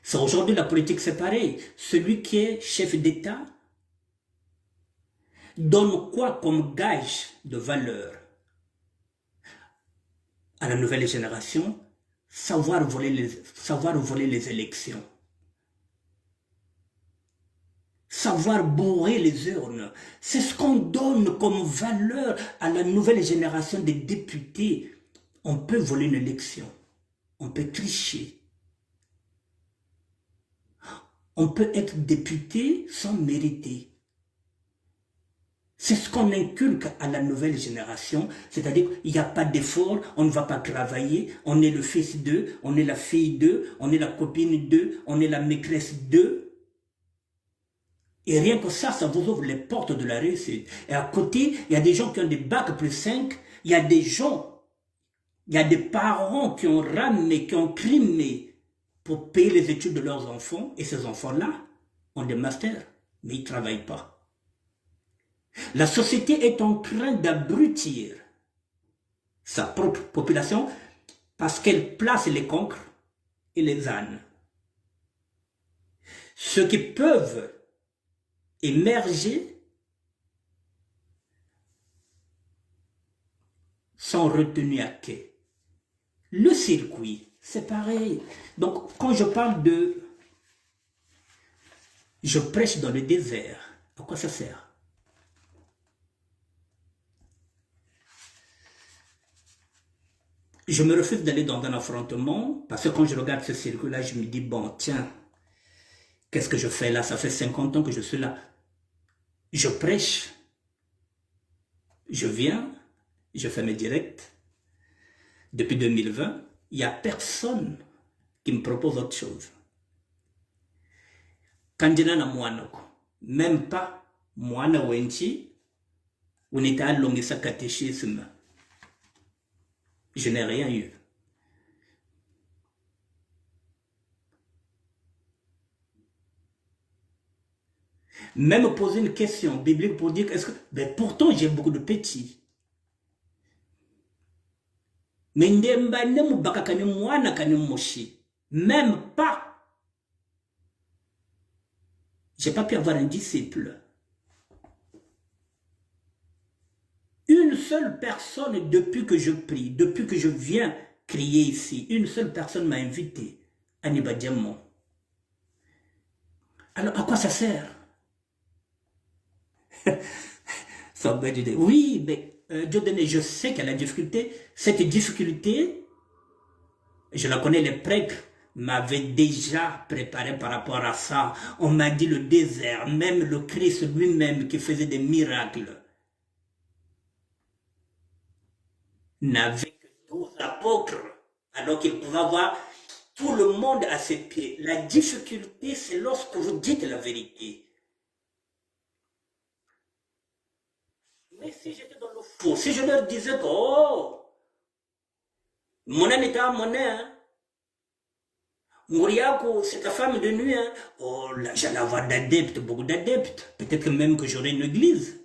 C'est aujourd'hui la politique, c'est pareil. Celui qui est chef d'État donne quoi comme gage de valeur à la nouvelle génération? Savoir voler les élections. Savoir bourrer les urnes. C'est ce qu'on donne comme valeur à la nouvelle génération des députés. On peut voler une élection. On peut tricher. On peut être député sans mériter. C'est ce qu'on inculque à la nouvelle génération, c'est-à-dire qu'il n'y a pas d'effort, on ne va pas travailler, on est le fils d'eux, on est la fille d'eux, on est la copine d'eux, on est la maîtresse d'eux. Et rien que ça vous ouvre les portes de la réussite. Et à côté, il y a des gens qui ont des bacs plus 5, il y a des gens, il y a des parents qui ont ramé, qui ont crimé pour payer les études de leurs enfants, et ces enfants-là ont des masters, mais ils ne travaillent pas. La société est en train d'abrutir sa propre population parce qu'elle place les conques et les ânes. Ceux qui peuvent émerger sont retenus à quai. Le circuit, c'est pareil. Donc, quand je parle de Je prêche dans le désert. À quoi ça sert? Je me refuse d'aller dans un affrontement parce que quand je regarde ce circuit-là, je me dis, bon, tiens, qu'est-ce que je fais là? Ça fait 50 ans que je suis là. Je prêche. Je viens, je fais mes directs. Depuis 2020, il n'y a personne qui me propose autre chose. Kandina na mwanako, même pas mwana wenchi, on était à l'ongisa catéchisme. Je n'ai rien eu. Même poser une question biblique pour dire est-ce que. Ben pourtant, j'ai beaucoup de petits. Mais même pas. J'ai pas pu avoir un disciple. Une seule personne, depuis que je prie, depuis que je viens crier ici, une seule personne m'a invité à Nibadiamon. Alors, à quoi ça sert? Oui, mais Dieu donné, je sais qu'il y a la difficulté. Cette difficulté, je la connais, les prêtres m'avaient déjà préparé par rapport à ça. On m'a dit le désert, même le Christ lui-même qui faisait des miracles, n'avait que 12 apôtres, alors qu'il pouvait avoir tout le monde à ses pieds. La difficulté, c'est lorsque vous dites la vérité. Mais si j'étais dans le faux, si je leur disais que, oh, mon âne était à mon âne, Mouriakou, c'est ta femme de nuit, hein. Oh là, j'allais avoir d'adeptes, beaucoup d'adeptes. Peut-être même que j'aurais une église.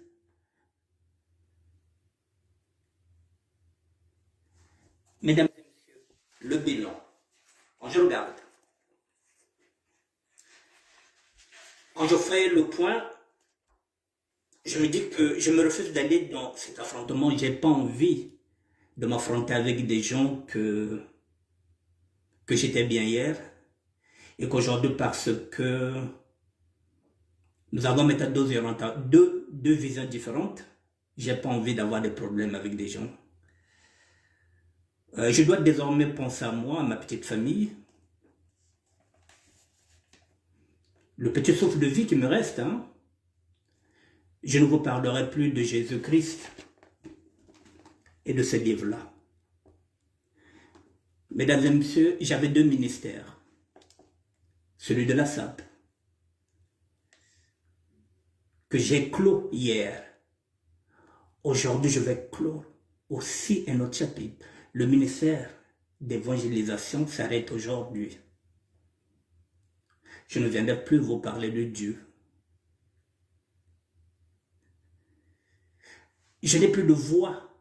Mesdames et messieurs, le bilan. Quand je regarde, quand je fais le point, je me dis que je me refuse d'aller dans cet affrontement. J'ai pas envie de m'affronter avec des gens que j'étais bien hier. Et qu'aujourd'hui, parce que nous avons maintenant deux visions différentes, j'ai pas envie d'avoir des problèmes avec des gens. Je dois désormais penser à moi, à ma petite famille. Le petit souffle de vie qui me reste, hein. Je ne vous parlerai plus de Jésus-Christ et de ce livre-là. Mesdames et messieurs, j'avais deux ministères. Celui de la SAP, que j'ai clos hier. Aujourd'hui, je vais clore aussi un autre chapitre. Le ministère d'évangélisation s'arrête aujourd'hui. Je ne viendrai plus vous parler de Dieu. Je n'ai plus de voix.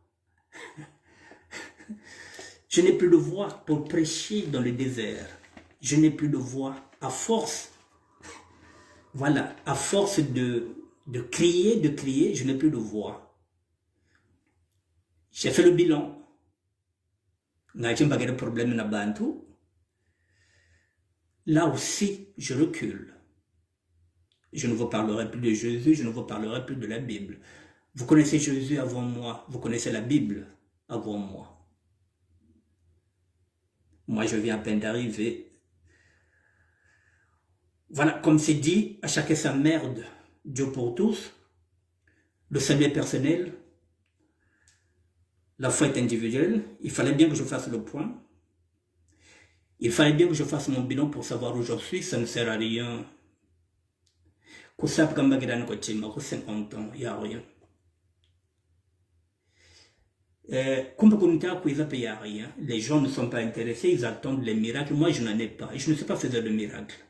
Je n'ai plus de voix pour prêcher dans le désert. Je n'ai plus de voix. À force, voilà, à force de crier, je n'ai plus de voix. J'ai fait le bilan. Là aussi, je recule. Je ne vous parlerai plus de Jésus, je ne vous parlerai plus de la Bible. Vous connaissez Jésus avant moi, vous connaissez la Bible avant moi. Moi, je viens à peine d'arriver. Voilà, comme c'est dit, à chacun sa merde, Dieu pour tous. Le salut est personnel. La foi est individuelle. Il fallait bien que je fasse le point. Il fallait bien que je fasse mon bilan pour savoir où je suis. Ça ne sert à rien. Pour 50 ans, il n'y a rien. Les gens ne sont pas intéressés, ils attendent les miracles. Moi, je n'en ai pas. Et je ne sais pas faire de miracles.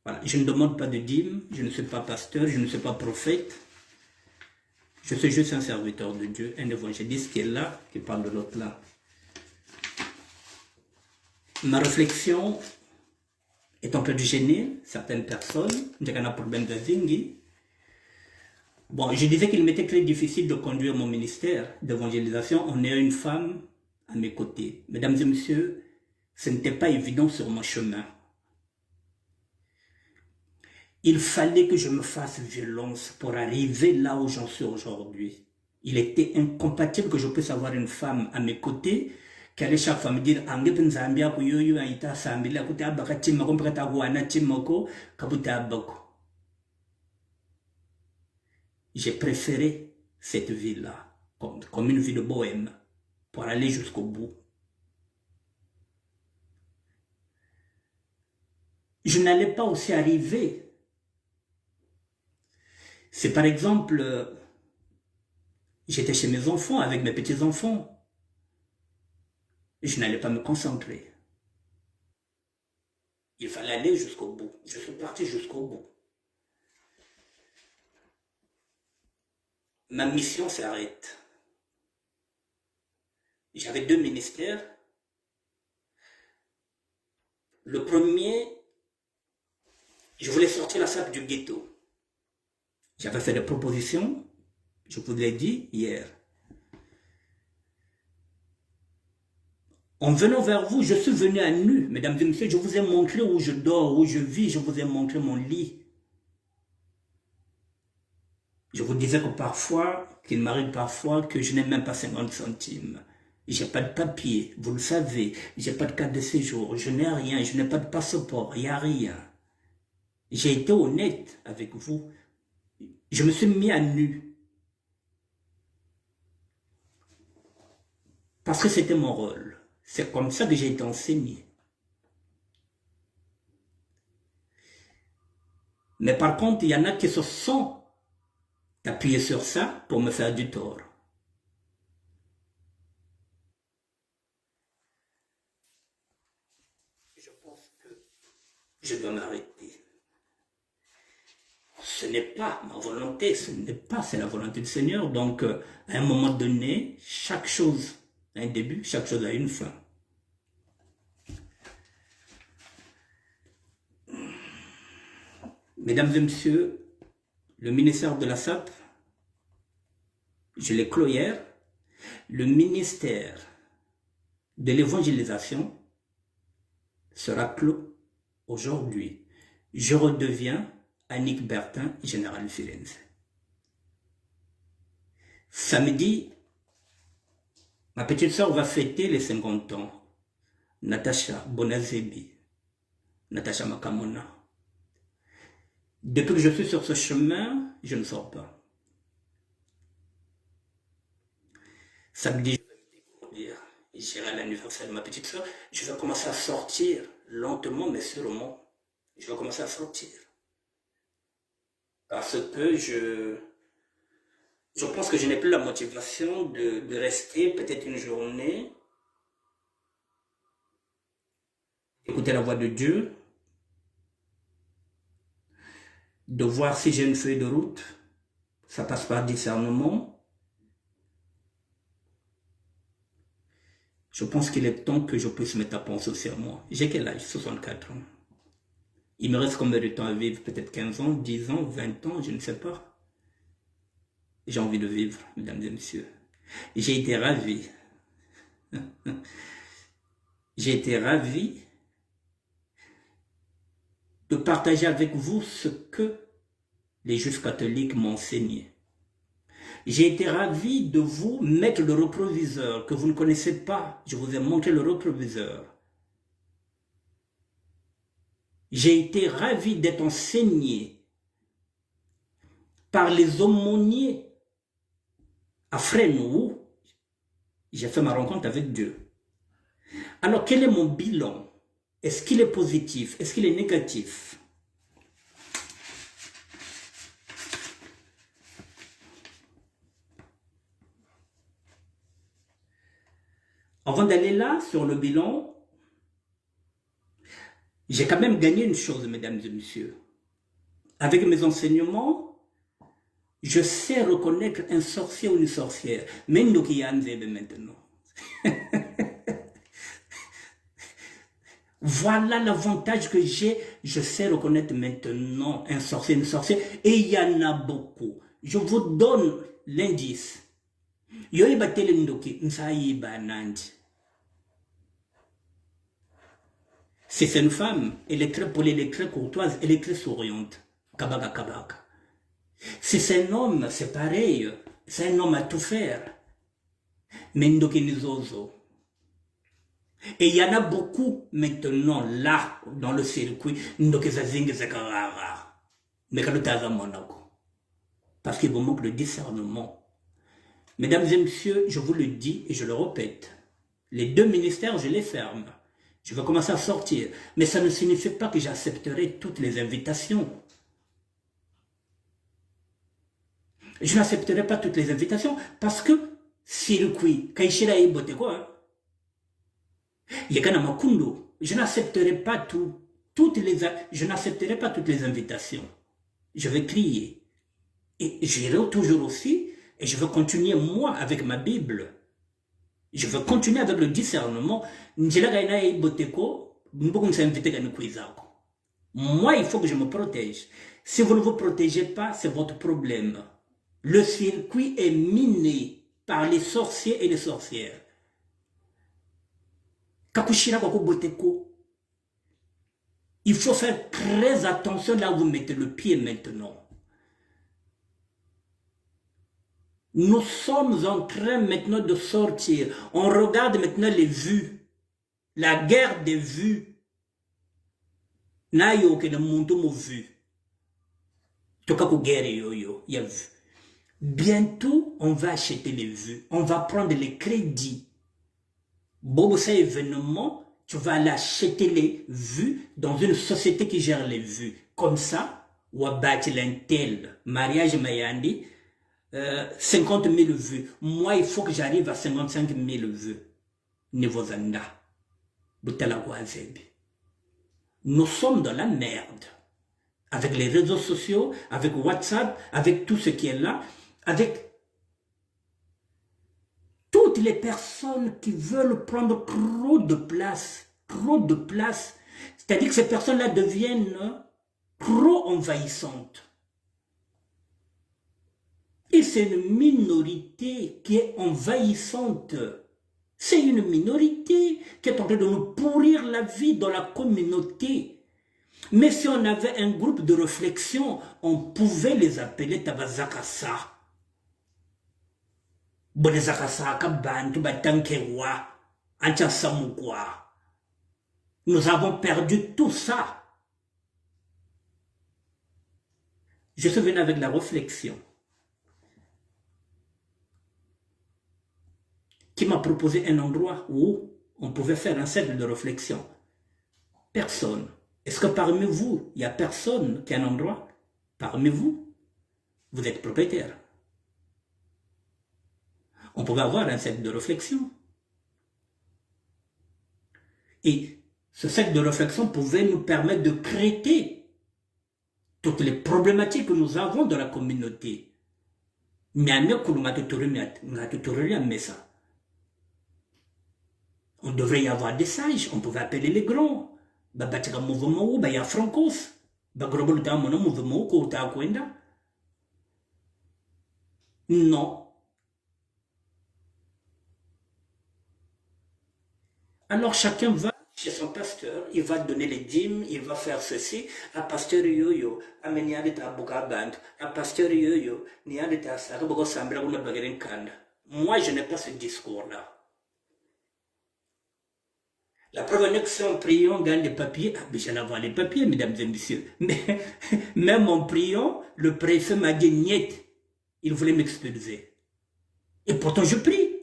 Voilà. Je ne demande pas de dîme, je ne suis pas pasteur, je ne suis pas prophète. Je suis juste un serviteur de Dieu, un évangéliste qui est là, qui parle de l'autre là. Ma réflexion est en train de gêner certaines personnes. J'ai un problème de zingi. Bon, je disais qu'il m'était très difficile de conduire mon ministère d'évangélisation en ayant une femme à mes côtés. Mesdames et messieurs, ce n'était pas évident sur mon chemin. Il fallait que je me fasse violence pour arriver là où j'en suis aujourd'hui. Il était incompatible que je puisse avoir une femme à mes côtés qui allait chaque fois me dire j'ai préféré cette vie-là comme une vie de bohème pour aller jusqu'au bout. Je n'allais pas aussi arriver. C'est par exemple, j'étais chez mes enfants, avec mes petits-enfants. Je n'allais pas me concentrer. Il fallait aller jusqu'au bout. Je suis parti jusqu'au bout. Ma mission s'arrête. J'avais 2 ministères. Le premier, je voulais sortir la SAP du ghetto. J'avais fait des propositions, je vous l'ai dit hier. En venant vers vous, je suis venu à nu, mesdames et messieurs, je vous ai montré où je dors, où je vis, je vous ai montré mon lit. Je vous disais que parfois, qu'il m'arrive parfois que je n'ai même pas 50 centimes. J'ai pas de papier, vous le savez, j'ai pas de carte de séjour, je n'ai rien, je n'ai pas de passeport, il n'y a rien. J'ai été honnête avec vous. Je me suis mis à nu. Parce que c'était mon rôle. C'est comme ça que j'ai été enseigné. Mais par contre, il y en a qui se sont appuyés sur ça pour me faire du tort. Je pense que je dois m'arrêter. Ce n'est pas ma volonté, c'est la volonté du Seigneur. Donc, à un moment donné, chaque chose a un début, chaque chose a une fin. Mesdames et messieurs, le ministère de la SAP, je l'ai clos hier, le ministère de l'évangélisation sera clos aujourd'hui. Je redeviens Annick Bertin, général Firenze. Samedi, ma petite soeur va fêter les 50 ans. Natacha Bonazebi, Natacha Makamona. Depuis que je suis sur ce chemin, je ne sors pas. Samedi, je vais me découvrir. J'irai à l'anniversaire de ma petite soeur. Je vais commencer à sortir lentement mais sûrement. Je vais commencer à sortir. Parce que je pense que je n'ai plus la motivation de rester peut-être une journée, écouter la voix de Dieu, de voir si j'ai une feuille de route, ça passe par discernement. Je pense qu'il est temps que je puisse mettre à penser aussi à moi. J'ai quel âge? 64 ans. Il me reste combien de temps à vivre? Peut-être 15 ans, 10 ans, 20 ans, je ne sais pas. J'ai envie de vivre, mesdames et messieurs. J'ai été ravi. J'ai été ravi de partager avec vous ce que les juifs catholiques m'ont enseigné. J'ai été ravi de vous mettre le rétroviseur que vous ne connaissez pas. Je vous ai montré le rétroviseur. J'ai été ravi d'être enseigné par les aumôniers à Fresno. J'ai fait ma rencontre avec Dieu. Alors, quel est mon bilan? Est-ce qu'il est positif? Est-ce qu'il est négatif? Avant d'aller là, sur le bilan, j'ai quand même gagné une chose, mesdames et messieurs. Avec mes enseignements, je sais reconnaître un sorcier ou une sorcière. Même nous qui maintenant. Voilà l'avantage que j'ai. Je sais reconnaître maintenant un sorcier, une sorcière. Et il y en a beaucoup. Je vous donne l'indice. Si c'est une femme, elle est très polie, elle est très courtoise, elle est très souriante. Kabaka Kabaka. Si c'est un homme, c'est pareil. C'est un homme à tout faire. Mais Ndokinizozo. Et il y en a beaucoup maintenant là, dans le circuit, Ndokizazing Zakarara. Mais quand le Monaco. Parce qu'il vous manque le discernement. Mesdames et messieurs, je vous le dis et je le répète. Les 2 ministères, je les ferme. Je vais commencer à sortir. Mais ça ne signifie pas que j'accepterai toutes les invitations. Je n'accepterai pas toutes les invitations parce que circuit, Kaishira et Boteko, Yekana Makundo, je n'accepterai pas je n'accepterai pas toutes les invitations. Je vais crier. Et j'irai toujours aussi, et je veux continuer moi avec ma Bible. Je veux continuer avec le discernement. Moi, il faut que je me protège. Si vous ne vous protégez pas, c'est votre problème. Le circuit est miné par les sorciers et les sorcières. Il faut faire très attention là où vous mettez le pied maintenant. Nous sommes en train maintenant de sortir. On regarde maintenant les vues. La guerre des vues. Nayo que le monde m'a vu. Tokaku guerre yo, y a vu. Bientôt, on va acheter les vues. On va prendre les crédits. Bobo, ça événement, tu vas aller acheter les vues dans une société qui gère les vues. Comme ça, ou à bâtir l'intel, mariage mayandi, 50 000 vues. Moi, il faut que j'arrive à 55 000 vues. Niveau Zanda. Nous sommes dans la merde. Avec les réseaux sociaux, avec WhatsApp, avec tout ce qui est là, avec toutes les personnes qui veulent prendre trop de place. C'est-à-dire que ces personnes-là deviennent trop envahissantes. Et c'est une minorité qui est envahissante. C'est une minorité qui est en train de nous pourrir la vie dans la communauté. Mais si on avait un groupe de réflexion, on pouvait les appeler Tabazakasa. Bonezakasa, Kabantu, Batankewa, Anchasamukwa. Nous avons perdu tout ça. Je suis venu avec la réflexion. Qui m'a proposé un endroit où on pouvait faire un cercle de réflexion. Personne. Est-ce que parmi vous, il n'y a personne qui a un endroit? Parmi vous, vous êtes propriétaire. On pouvait avoir un cercle de réflexion. Et ce cercle de réflexion pouvait nous permettre de traiter toutes les problématiques que nous avons dans la communauté. On devrait y avoir des sages, on pouvait appeler les grands. Babatika mouvement ou baya francos. Bagrobol ta mono mouvement ko ta kwenda. Non. Alors chacun va chez son pasteur, il va donner les dîmes, il va faire ceci. Un pasteur yo, ameniade ta bokaband, un pasteur yo, niade ta sakabogo sambra ou la bagaren kanda. Moi je n'ai pas ce discours-là. La preuve est que si on prie, on gagne les papiers. Ah, mais j'allais avoir les papiers, mesdames et messieurs. Mais même en priant, le préfet m'a dit niet. Il voulait m'expulser. Et pourtant, je prie.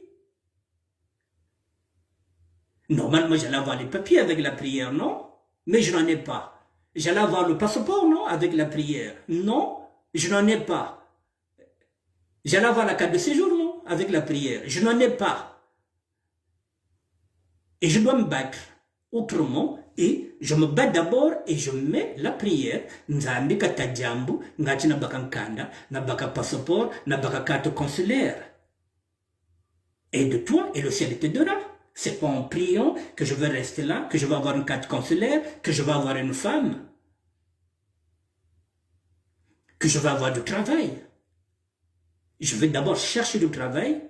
Normalement, j'allais avoir les papiers avec la prière, non? Mais je n'en ai pas. J'allais avoir le passeport, non? Avec la prière. Non, je n'en ai pas. J'allais avoir la carte de séjour, non? Avec la prière. Je n'en ai pas. Et je dois me battre autrement, et je me bats d'abord et je mets la prière. Nzambi kata jambu, ngati na baka nkanda, na baka passeport, na baka carte consulaire. Et de toi, et le ciel te donnera. C'est pas en priant que je vais rester là, que je vais avoir une carte consulaire, que je vais avoir une femme, que je vais avoir du travail. Je vais d'abord chercher du travail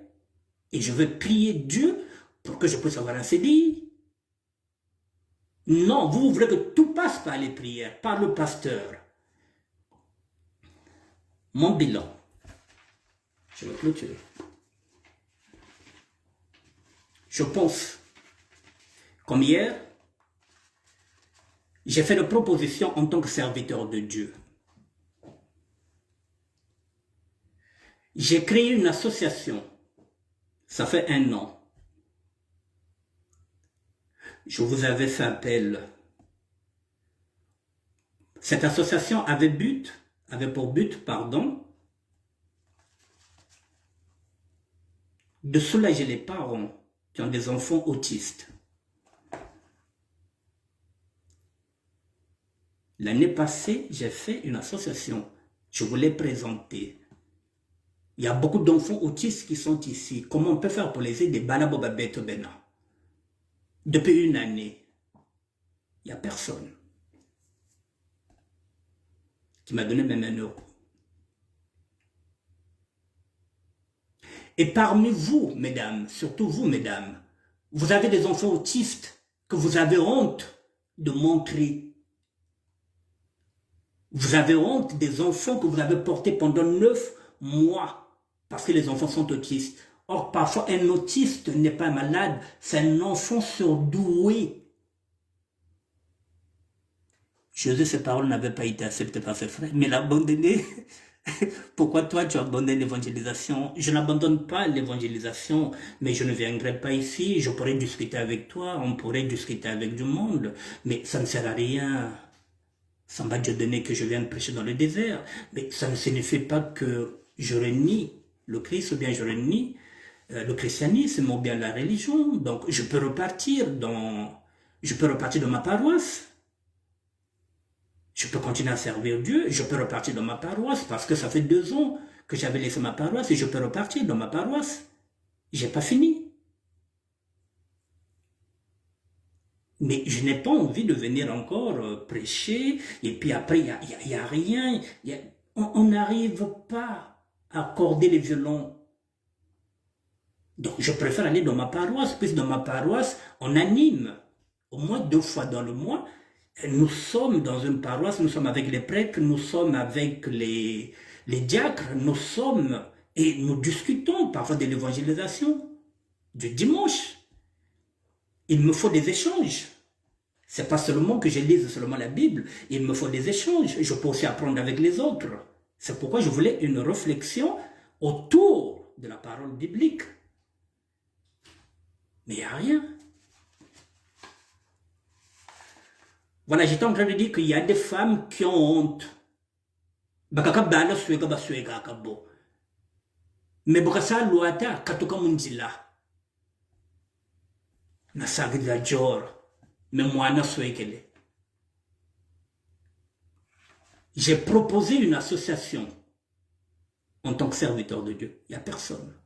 et je vais prier Dieu pour que je puisse avoir un CDI. Non, vous voulez que tout passe par les prières, par le pasteur. Mon bilan, je vais clôturer. Je pense, comme hier, j'ai fait des propositions en tant que serviteur de Dieu. J'ai créé une association, ça fait 1 an. Je vous avais fait appel. Cette association avait pour but, de soulager les parents qui ont des enfants autistes. L'année passée, j'ai fait une association. Je vous l'ai présentée. Il y a beaucoup d'enfants autistes qui sont ici. Comment on peut faire pour les aider? Depuis 1 année, il n'y a personne qui m'a donné même 1 euro. Et parmi vous, mesdames, surtout vous, mesdames, vous avez des enfants autistes que vous avez honte de montrer. Vous avez honte des enfants que vous avez portés pendant 9 mois parce que les enfants sont autistes. Or, parfois, un autiste n'est pas malade, c'est un enfant surdoué. Jésus, ses paroles n'avaient pas été acceptées par ses frères, mais il a abandonné. Pourquoi toi tu abandonnes l'évangélisation? Je n'abandonne pas l'évangélisation, mais je ne viendrai pas ici, je pourrais discuter avec toi, on pourrait discuter avec du monde, mais ça ne sert à rien. Ça m'a Dieu donné que je vienne prêcher dans le désert, mais ça ne signifie pas que je renie le Christ ou bien je renie le christianisme ou bien la religion. Donc je peux repartir dans ma paroisse. Je peux continuer à servir Dieu, je peux repartir dans ma paroisse parce que ça fait 2 ans que j'avais laissé ma paroisse et je peux repartir dans ma paroisse. J'ai pas fini. Mais je n'ai pas envie de venir encore prêcher et puis après il y a rien. On n'arrive pas à accorder les violons. Donc je préfère aller dans ma paroisse, puisque dans ma paroisse on anime au moins 2 fois dans le mois. Nous sommes dans une paroisse, nous sommes avec les prêtres, nous sommes avec les diacres, et nous discutons parfois de l'évangélisation du dimanche. Il me faut des échanges. C'est pas seulement que je lise seulement la Bible, il me faut des échanges. Je peux aussi apprendre avec les autres. C'est pourquoi je voulais une réflexion autour de la parole biblique. Mais il n'y a rien. Voilà, j'étais en train de dire qu'il y a des femmes qui ont honte. Mais bokasa luata katoka munjila. Na sagida jor. Mais moi swekele. J'ai proposé une association en tant que serviteur de Dieu. Il n'y a personne.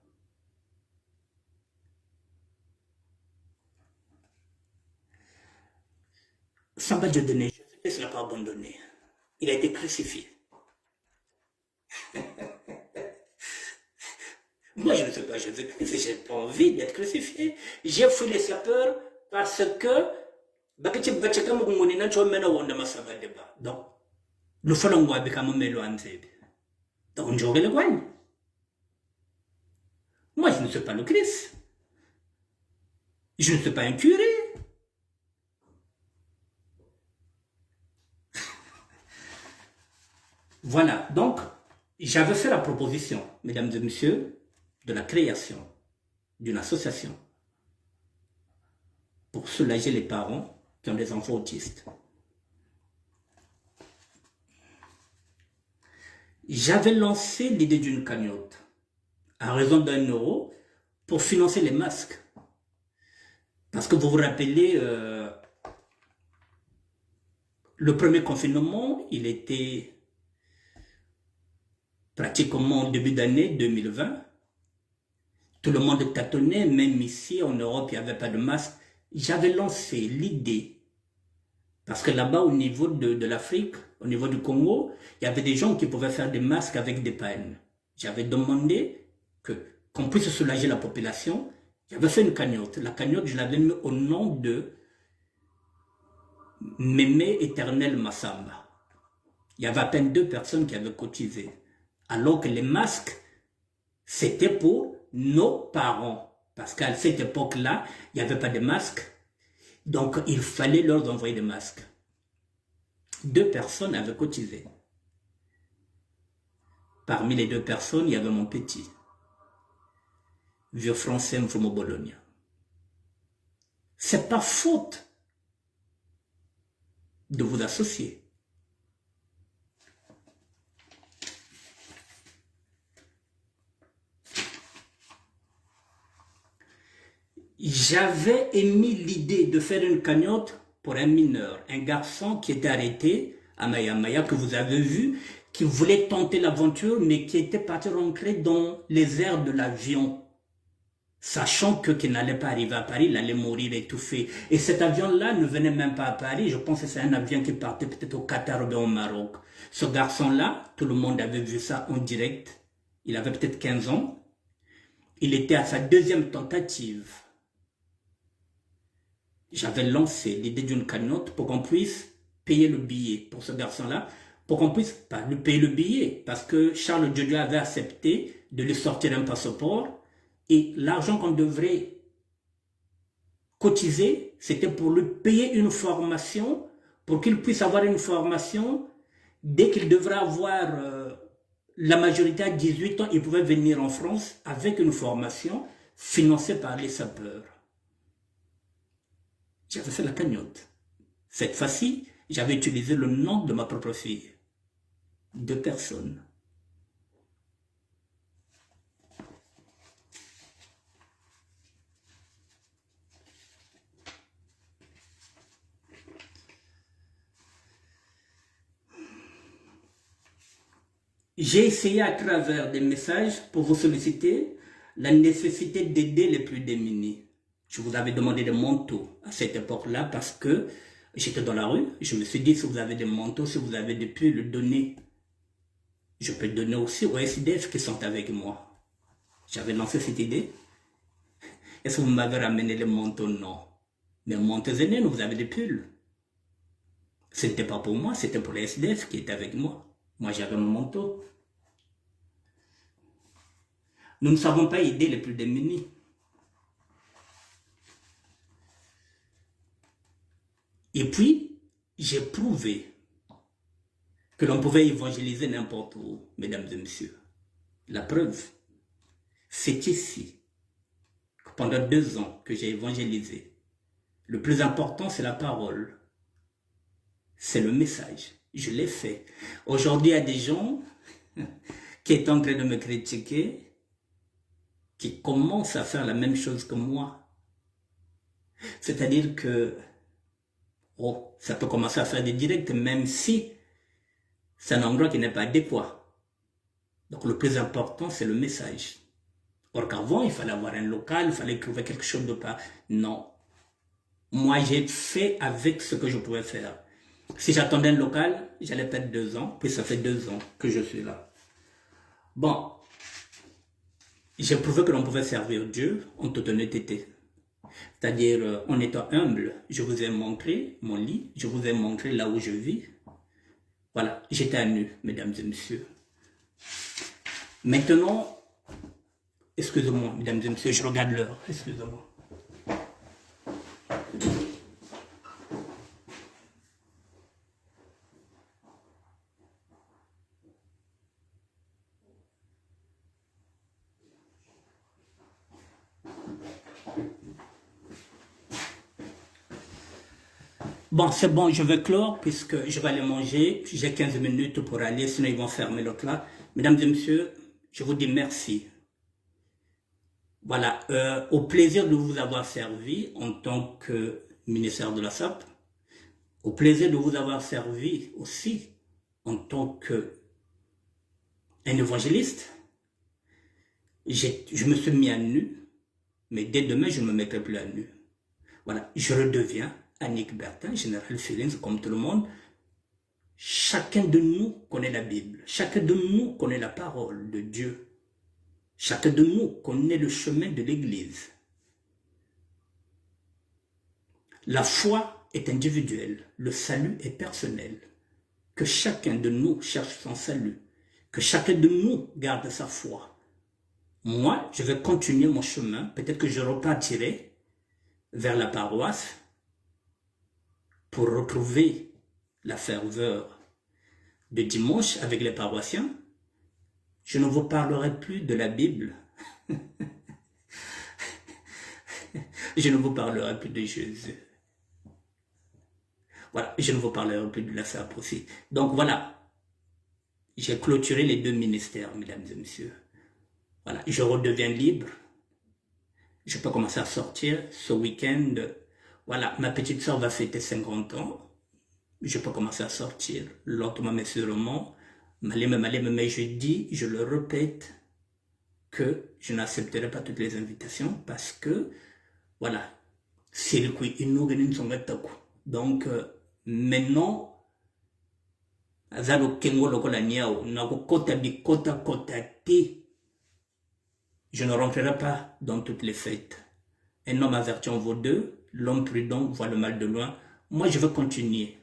Samba Dieu donné, Jésus ne l'a pas abandonné. Il a été crucifié. Moi, je ne sais pas Jésus-Christ, je n'ai pas envie d'être crucifié. J'ai fui les sapeurs parce que donc, le falon wa bika momelo anzebi. Donc, j'aurai le guan. Moi, je ne suis pas le Christ. Je ne suis pas un curé. Voilà, donc, j'avais fait la proposition, mesdames et messieurs, de la création d'une association pour soulager les parents qui ont des enfants autistes. J'avais lancé l'idée d'une cagnotte à raison d'1 euro pour financer les masques. Parce que vous vous rappelez, le premier confinement, il était pratiquement au début d'année 2020. Tout le monde tâtonnait, même ici en Europe, il n'y avait pas de masque. J'avais lancé l'idée, parce que là-bas, au niveau de l'Afrique, au niveau du Congo, il y avait des gens qui pouvaient faire des masques avec des pailles. J'avais demandé qu'on puisse soulager la population. J'avais fait une cagnotte. La cagnotte, je l'avais mis au nom de Mémé Éternel Massamba. Il y avait à peine 2 personnes qui avaient cotisé. Alors que les masques, c'était pour nos parents. Parce qu'à cette époque-là, il n'y avait pas de masques. Donc, il fallait leur envoyer des masques. 2 personnes avaient cotisé. Parmi les 2 personnes, il y avait mon petit, vieux français Mfumo Bologna. C'est pas faute de vous associer. J'avais émis l'idée de faire une cagnotte pour un mineur, un garçon qui était arrêté à Maya, que vous avez vu, qui voulait tenter l'aventure, mais qui était parti rentrer dans les airs de l'avion, sachant qu'il n'allait pas arriver à Paris, il allait mourir étouffé. Et cet avion-là ne venait même pas à Paris, je pense que c'est un avion qui partait peut-être au Qatar ou bien au Maroc. Ce garçon-là, tout le monde avait vu ça en direct, il avait peut-être 15 ans, il était à sa 2e tentative. J'avais lancé l'idée d'une cagnotte pour qu'on puisse payer le billet pour ce garçon-là, pour qu'on puisse pas lui payer le billet, parce que Charles Jojo avait accepté de lui sortir un passeport, et l'argent qu'on devrait cotiser, c'était pour lui payer une formation, pour qu'il puisse avoir une formation. Dès qu'il devrait avoir la majorité à 18 ans, il pouvait venir en France avec une formation financée par les sapeurs. J'avais fait la cagnotte. Cette fois-ci, j'avais utilisé le nom de ma propre fille. 2 personnes. J'ai essayé à travers des messages pour vous solliciter la nécessité d'aider les plus démunis. Je vous avais demandé des manteaux à cette époque-là parce que j'étais dans la rue. Je me suis dit, si vous avez des manteaux, si vous avez des pulls, donnez. Je peux donner aussi aux SDF qui sont avec moi. J'avais lancé cette idée. Est-ce que vous m'avez ramené les manteaux? Non. Mais manteaux aînés, vous avez des pulls. Ce n'était pas pour moi, c'était pour les SDF qui étaient avec moi. Moi, j'avais mon manteau. Nous ne savons pas aider les plus démunis. Et puis, j'ai prouvé que l'on pouvait évangéliser n'importe où, mesdames et messieurs. La preuve, c'est ici que pendant 2 ans que j'ai évangélisé. Le plus important, c'est la parole. C'est le message. Je l'ai fait. Aujourd'hui, il y a des gens qui sont en train de me critiquer, qui commencent à faire la même chose que moi. C'est-à-dire que ça peut commencer à faire des directs, même si c'est un endroit qui n'est pas adéquat. Donc le plus important, c'est le message. Or qu'avant, il fallait avoir un local, il fallait trouver quelque chose de pas. Non. Moi, j'ai fait avec ce que je pouvais faire. Si j'attendais un local, j'allais perdre 2 ans, puis ça fait 2 ans que je suis là. Bon, j'ai prouvé que l'on pouvait servir Dieu en toute honnêteté. C'est-à-dire, en étant humble, je vous ai montré mon lit, je vous ai montré là où je vis. Voilà, j'étais à nu, mesdames et messieurs. Maintenant, excusez-moi, mesdames et messieurs, je regarde l'heure, excusez-moi. Bon, c'est bon, je vais clore puisque je vais aller manger. J'ai 15 minutes pour aller, sinon ils vont fermer l'autre là. Mesdames et messieurs, je vous dis merci. Voilà, au plaisir de vous avoir servi en tant que ministère de la SAP. Au plaisir de vous avoir servi aussi en tant qu'un évangéliste. Je me suis mis à nu, mais dès demain, je ne me mettrai plus à nu. Voilà, je redeviens Annick Bertin, général Feelings, comme tout le monde. Chacun de nous connaît la Bible. Chacun de nous connaît la parole de Dieu. Chacun de nous connaît le chemin de l'Église. La foi est individuelle. Le salut est personnel. Que chacun de nous cherche son salut. Que chacun de nous garde sa foi. Moi, je vais continuer mon chemin. Peut-être que je repartirai vers la paroisse pour retrouver la ferveur de dimanche avec les paroissiens. Je ne vous parlerai plus de la Bible. Je ne vous parlerai plus de Jésus. Voilà, je ne vous parlerai plus de la saprosie. Donc voilà, j'ai clôturé les 2 ministères, mesdames et messieurs. Voilà, je redeviens libre. Je peux commencer à sortir ce week-end. Voilà, ma petite soeur va fêter 50 ans. Je peux commencer à sortir lentement mais sûrement. Mais je dis, je le répète, que je n'accepterai pas toutes les invitations parce que, voilà, c'est le coup, donc, maintenant, je ne rentrerai pas dans toutes les fêtes. Un homme averti en vaut 2, l'homme prudent voit le mal de loin. Moi, je veux continuer.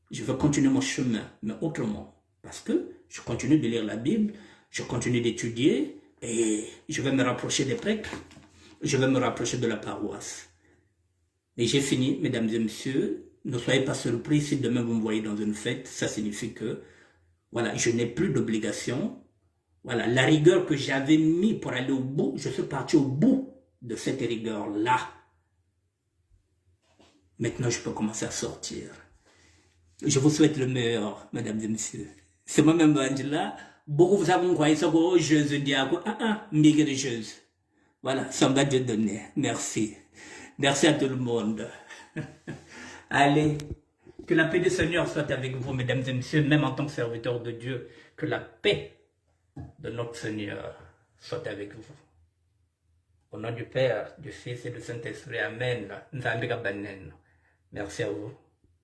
Je veux continuer mon chemin, mais autrement. Parce que je continue de lire la Bible, je continue d'étudier, et je vais me rapprocher des prêtres, je vais me rapprocher de la paroisse. Et j'ai fini, mesdames et messieurs. Ne soyez pas surpris si demain vous me voyez dans une fête. Ça signifie que, voilà, je n'ai plus d'obligation. Voilà, la rigueur que j'avais mis pour aller au bout, je suis parti au bout de cette rigueur-là. Maintenant, je peux commencer à sortir. Je vous souhaite le meilleur, mesdames et messieurs. C'est moi-même, Angela. Beaucoup vous savez, quoi, ça, oh, Jésus, diable, Jésus. Voilà, ça va Dieu donner. Merci. Merci à tout le monde. Allez, que la paix du Seigneur soit avec vous, mesdames et messieurs, même en tant que serviteur de Dieu. Que la paix de notre Seigneur soit avec vous. Au nom du Père, du Fils et du Saint-Esprit, Amen. Merci à vous.